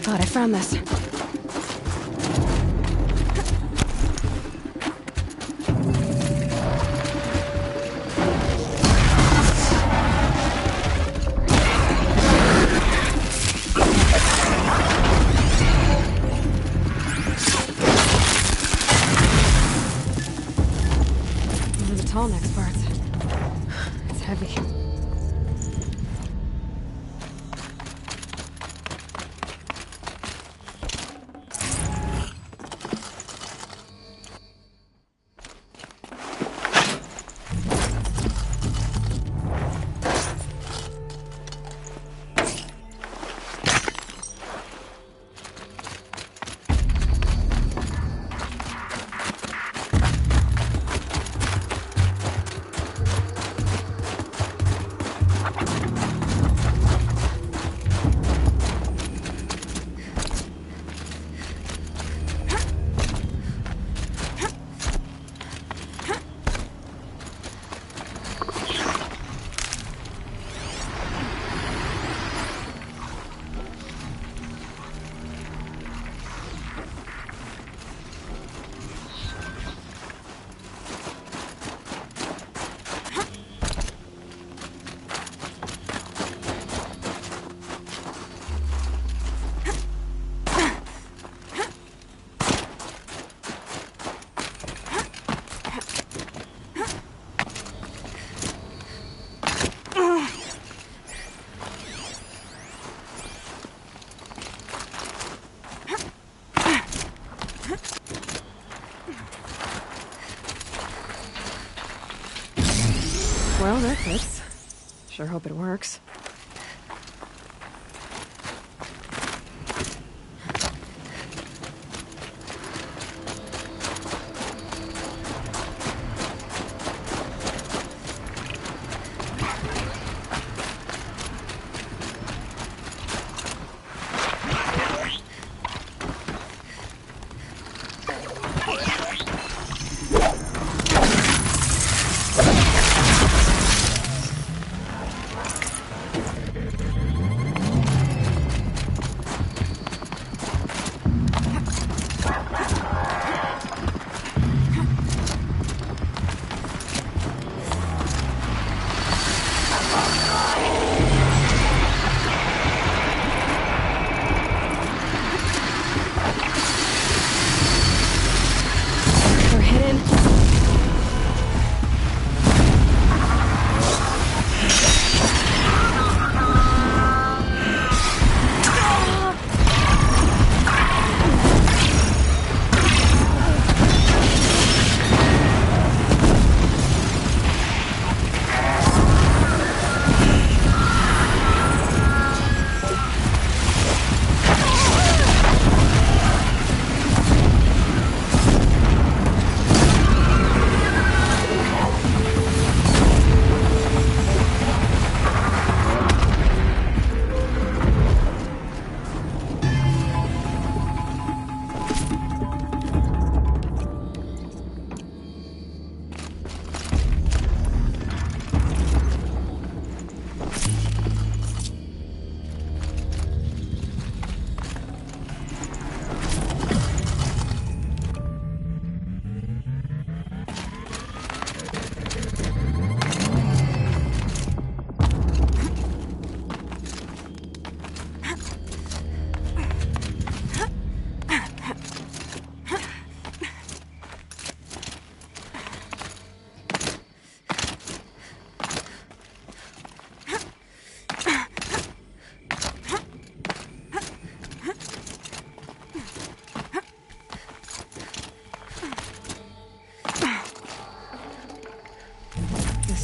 God, I found this. These are the tall next parts. It's heavy. Well, that fits. Sure hope it works.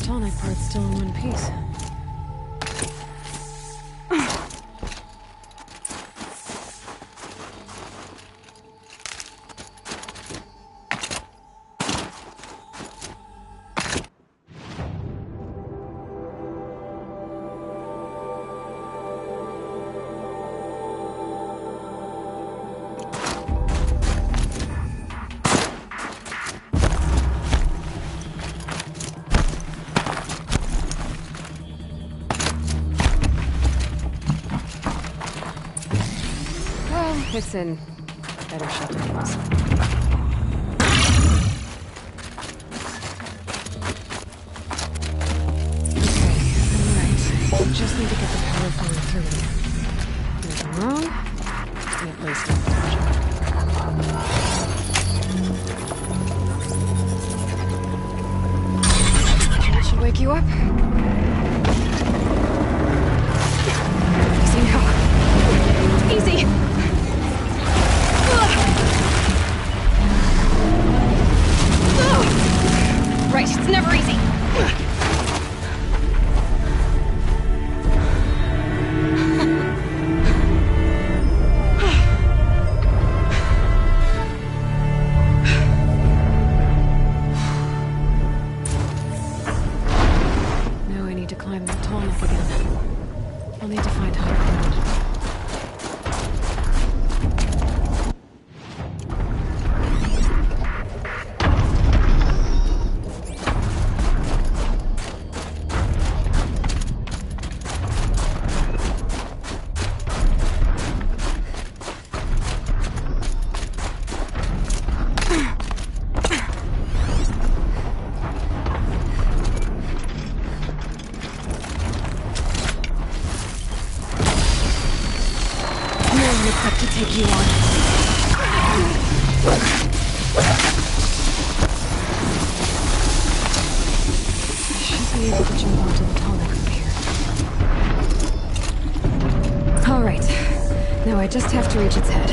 Tonic part's still in one piece. Well, it's in better shape than it was. I just need to get the power flowing through it. Nothing wrong. At least in that should wake you up. Easy now. Easy! Right, it's never easy. Now I need to climb that tall neck again. I'll need to find higher ground. To take you on. I should be able to jump onto the tall neck from here. Alright. Now I just have to reach its head.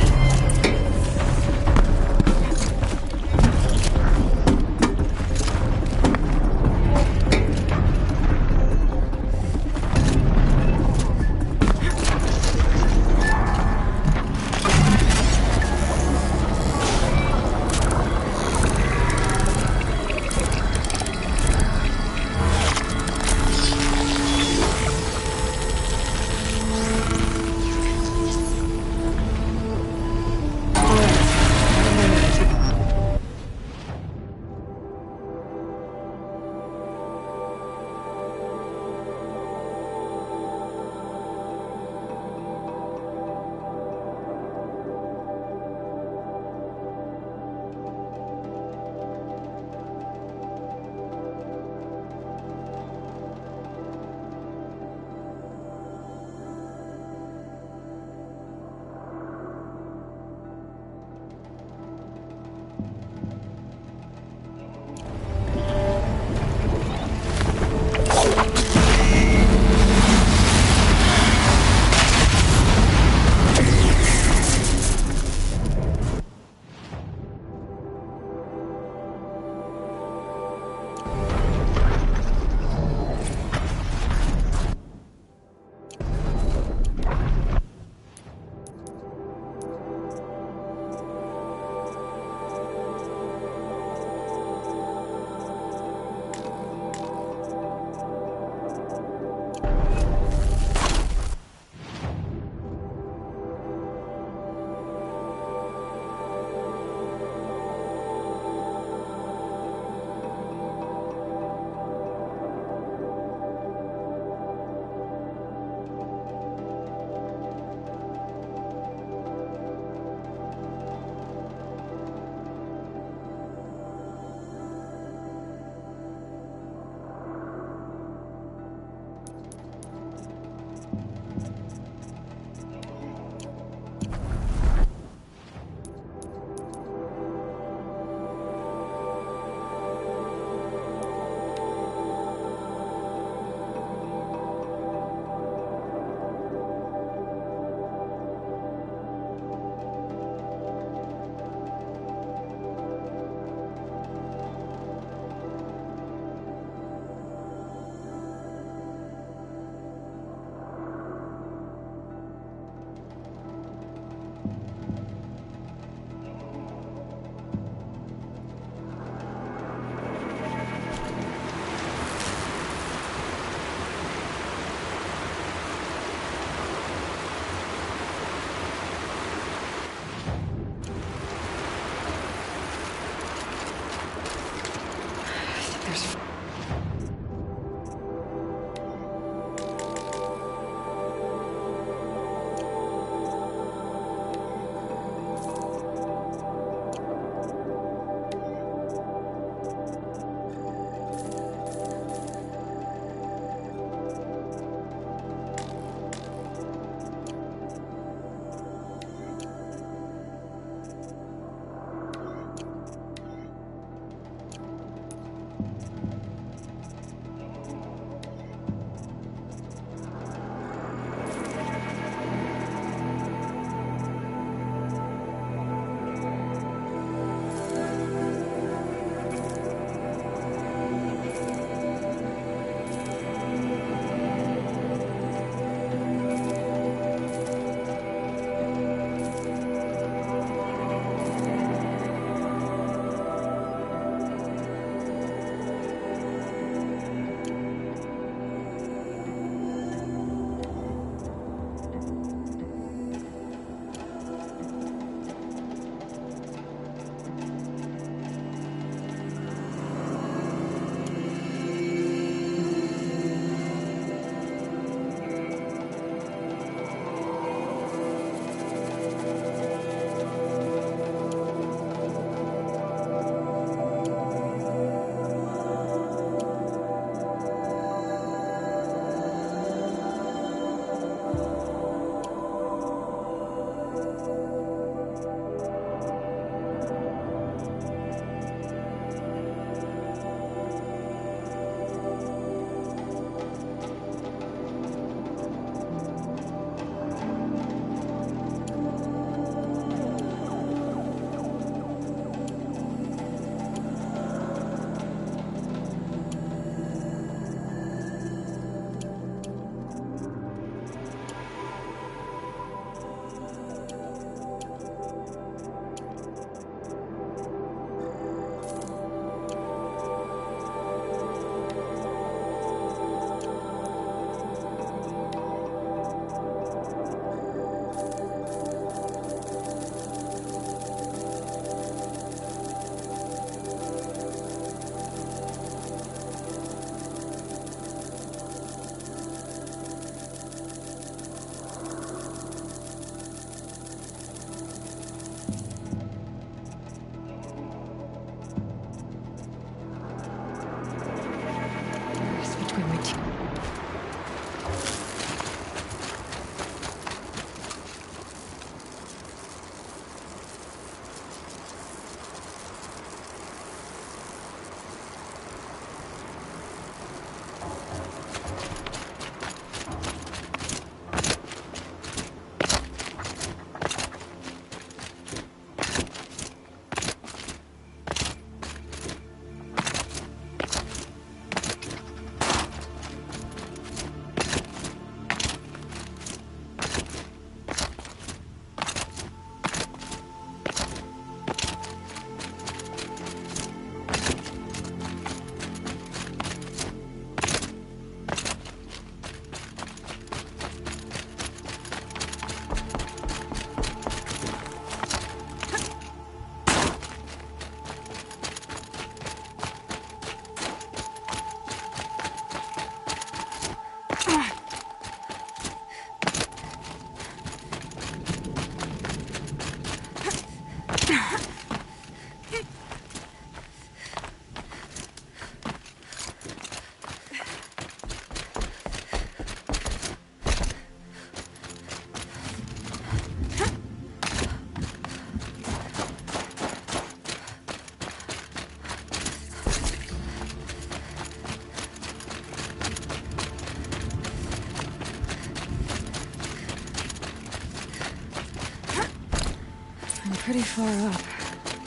pretty far up.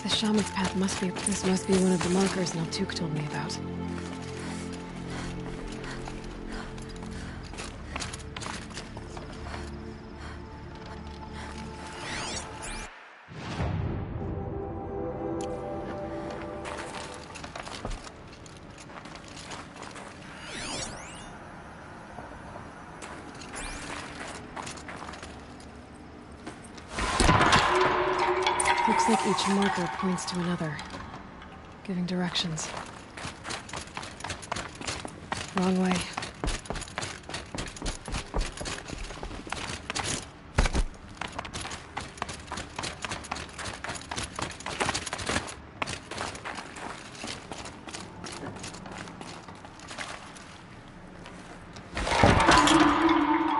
The shaman's path must be... This must be one of the markers Naltuk told me about. Looks like each marker points to another, giving directions. Wrong way.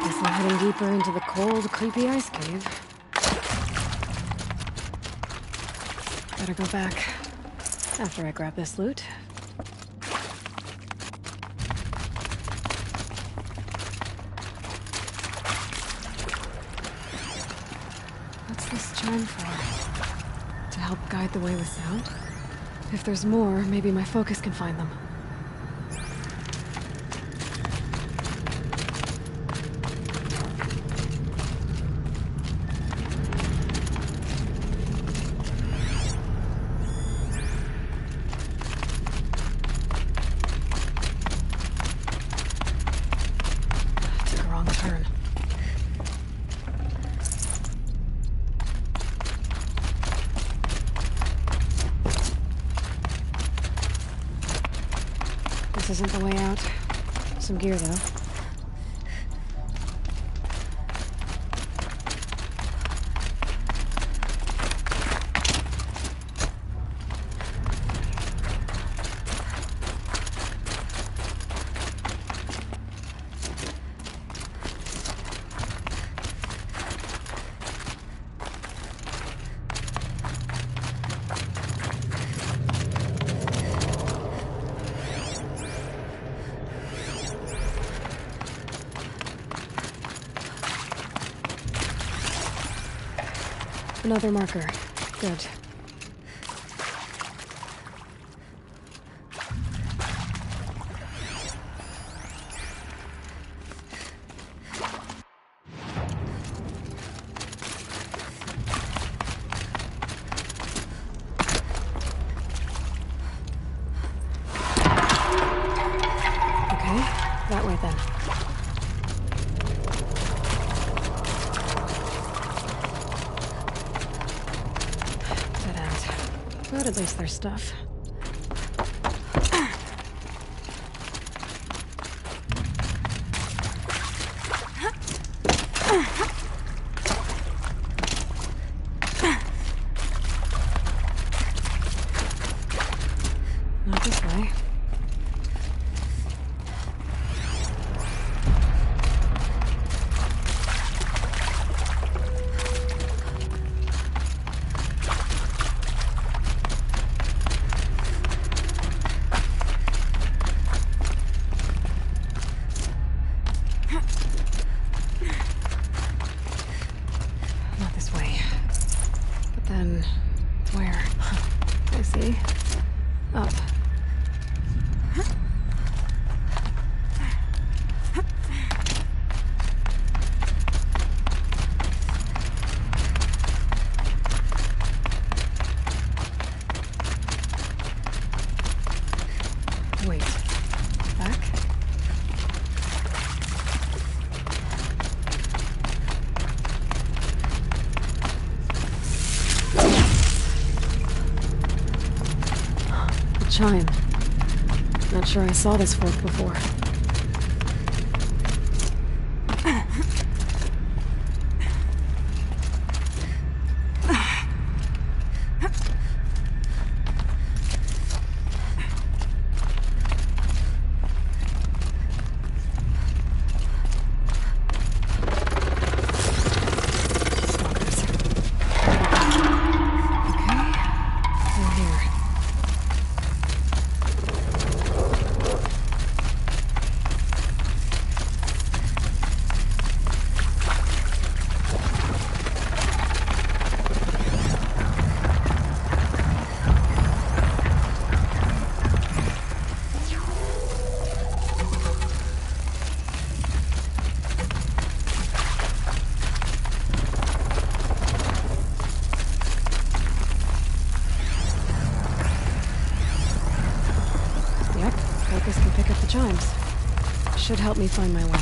Guess I'm heading deeper into the cold, creepy ice cave. Better go back after I grab this loot. What's this chime for? To help guide the way with sound? If there's more, maybe my focus can find them. This isn't the way out. Some gear, though. Another marker. Good. Okay, that way then. But at least there's stuff. Not this way. Up. Wait. Back? The chime. Not sure I saw this fork before. should help me find my way.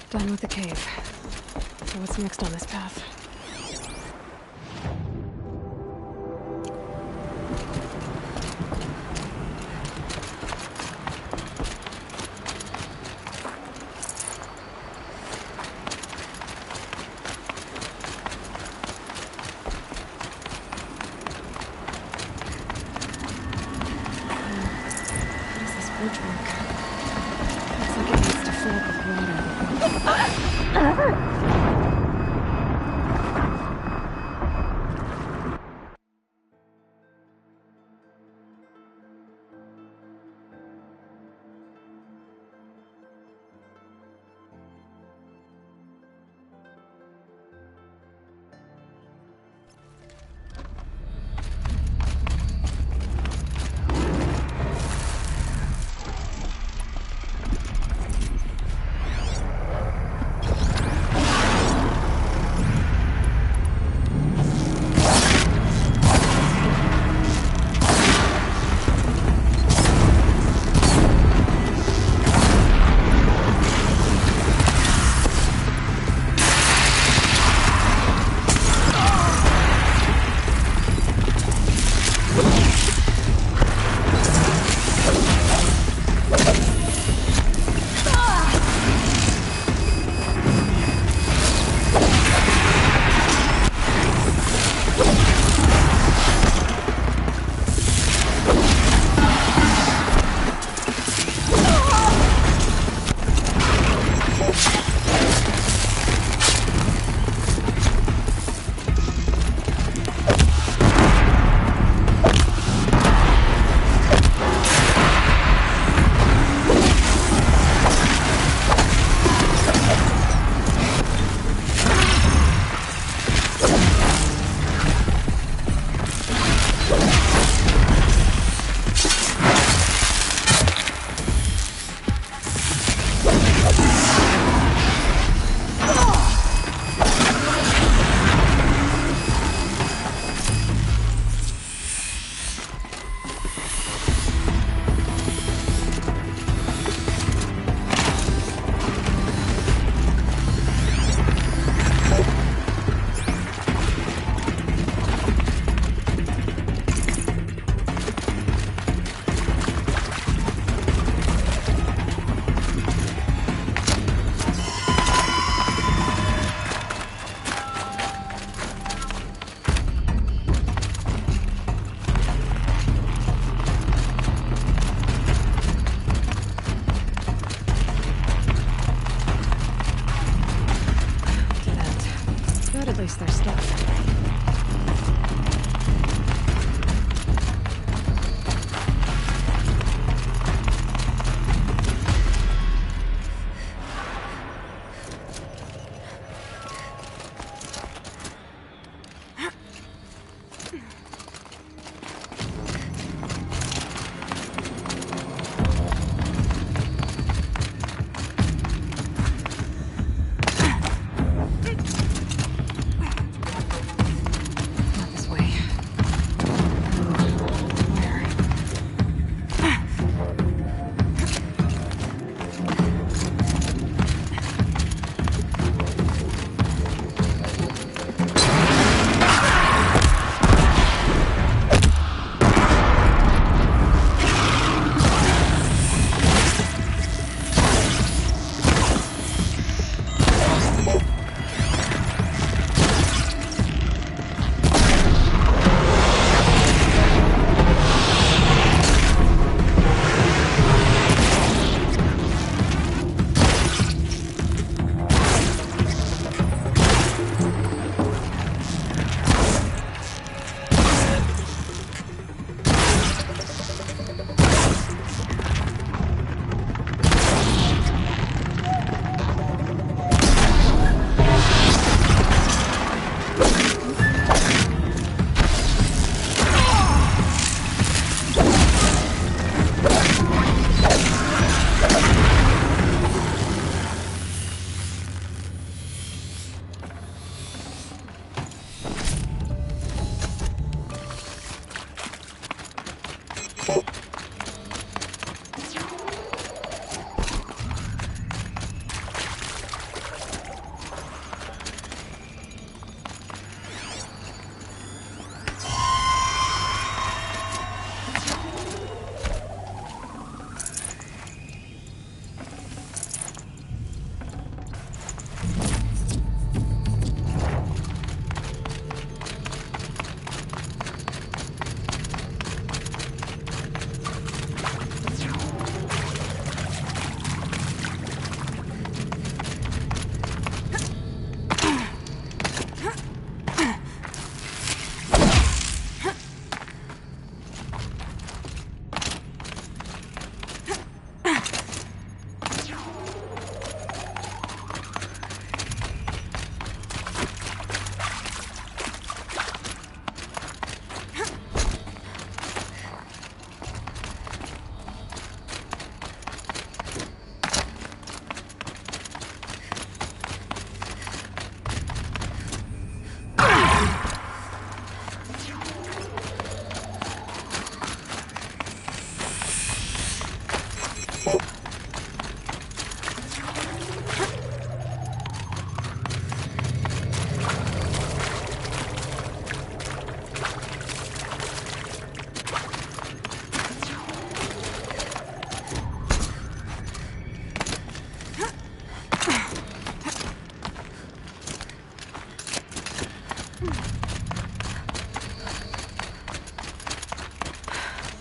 Done with the cave. So what's next on this path? How does this bridge work? Looks like it needs to fill up with water. Thought at least there's stuff.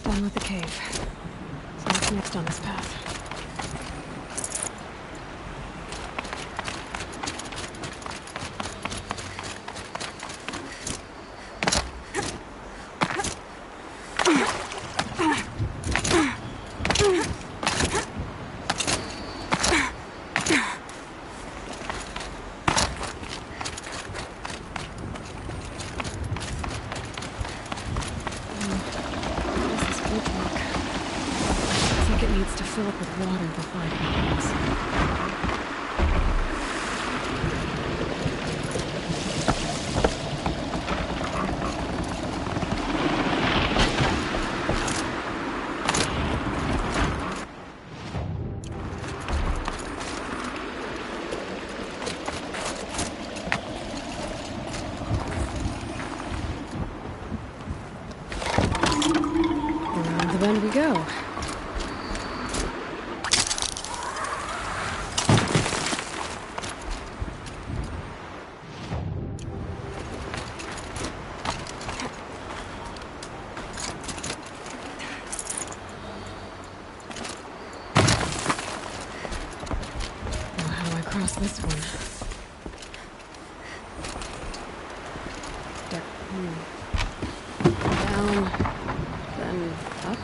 Done with the cave. So what's next on this path? Fill up with water before I can cross. Around the bend we go. This one. Down, then up.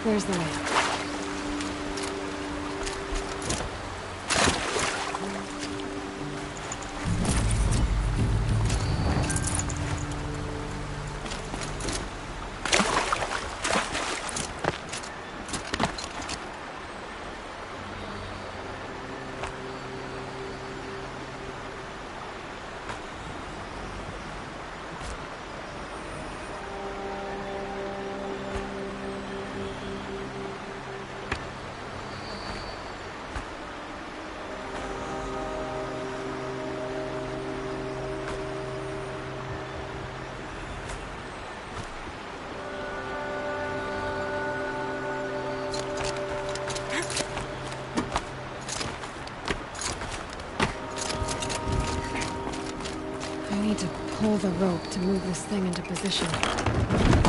Where's the way up? I need to pull the rope to move this thing into position.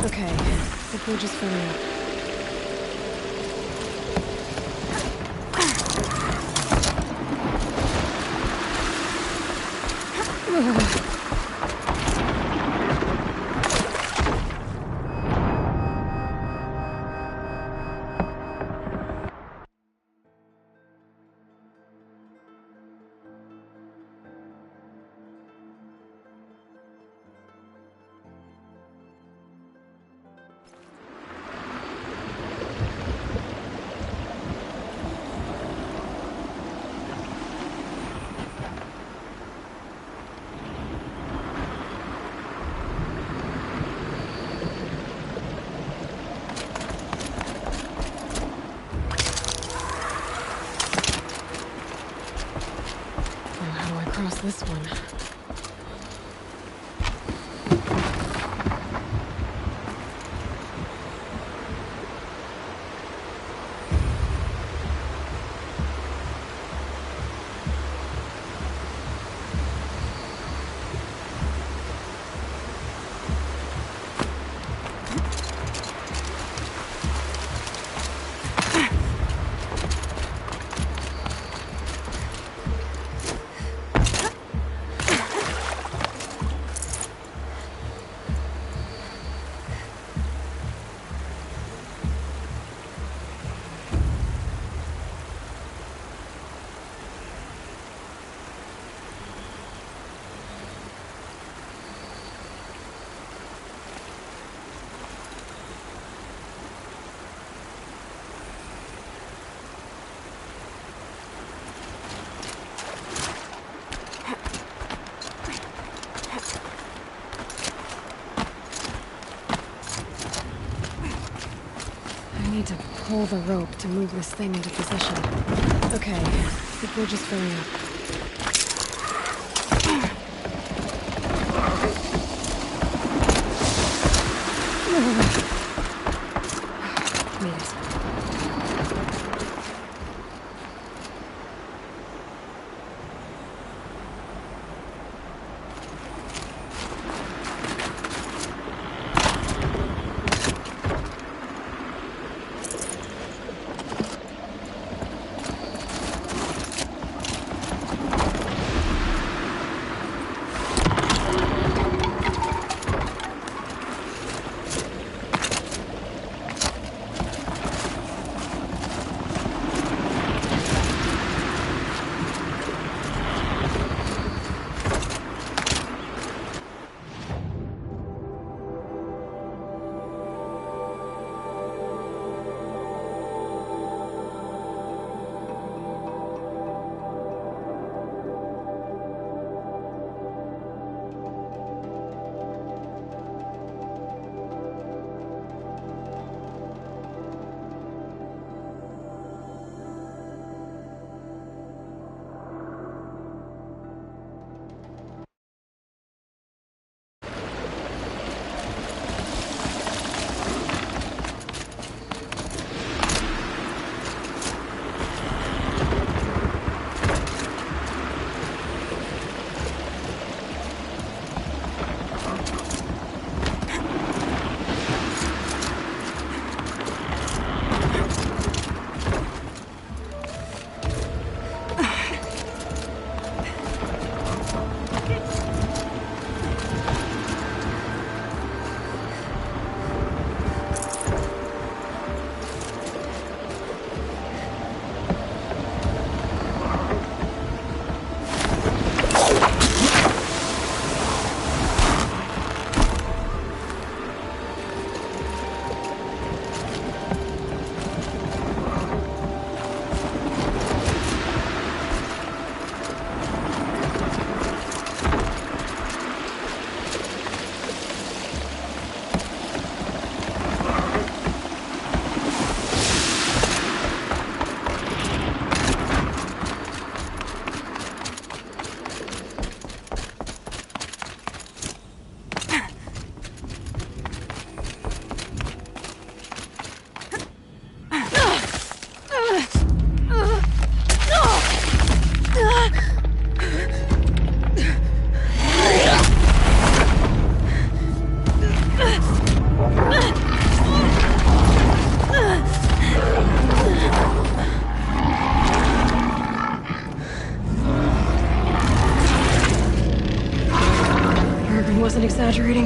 Okay, the bridge is filling up. Across this one. I need to pull the rope to move this thing into position. Okay, the bridge is filling up. Made it.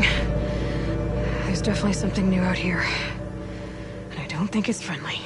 thinking. There's definitely something new out here. And I don't think it's friendly.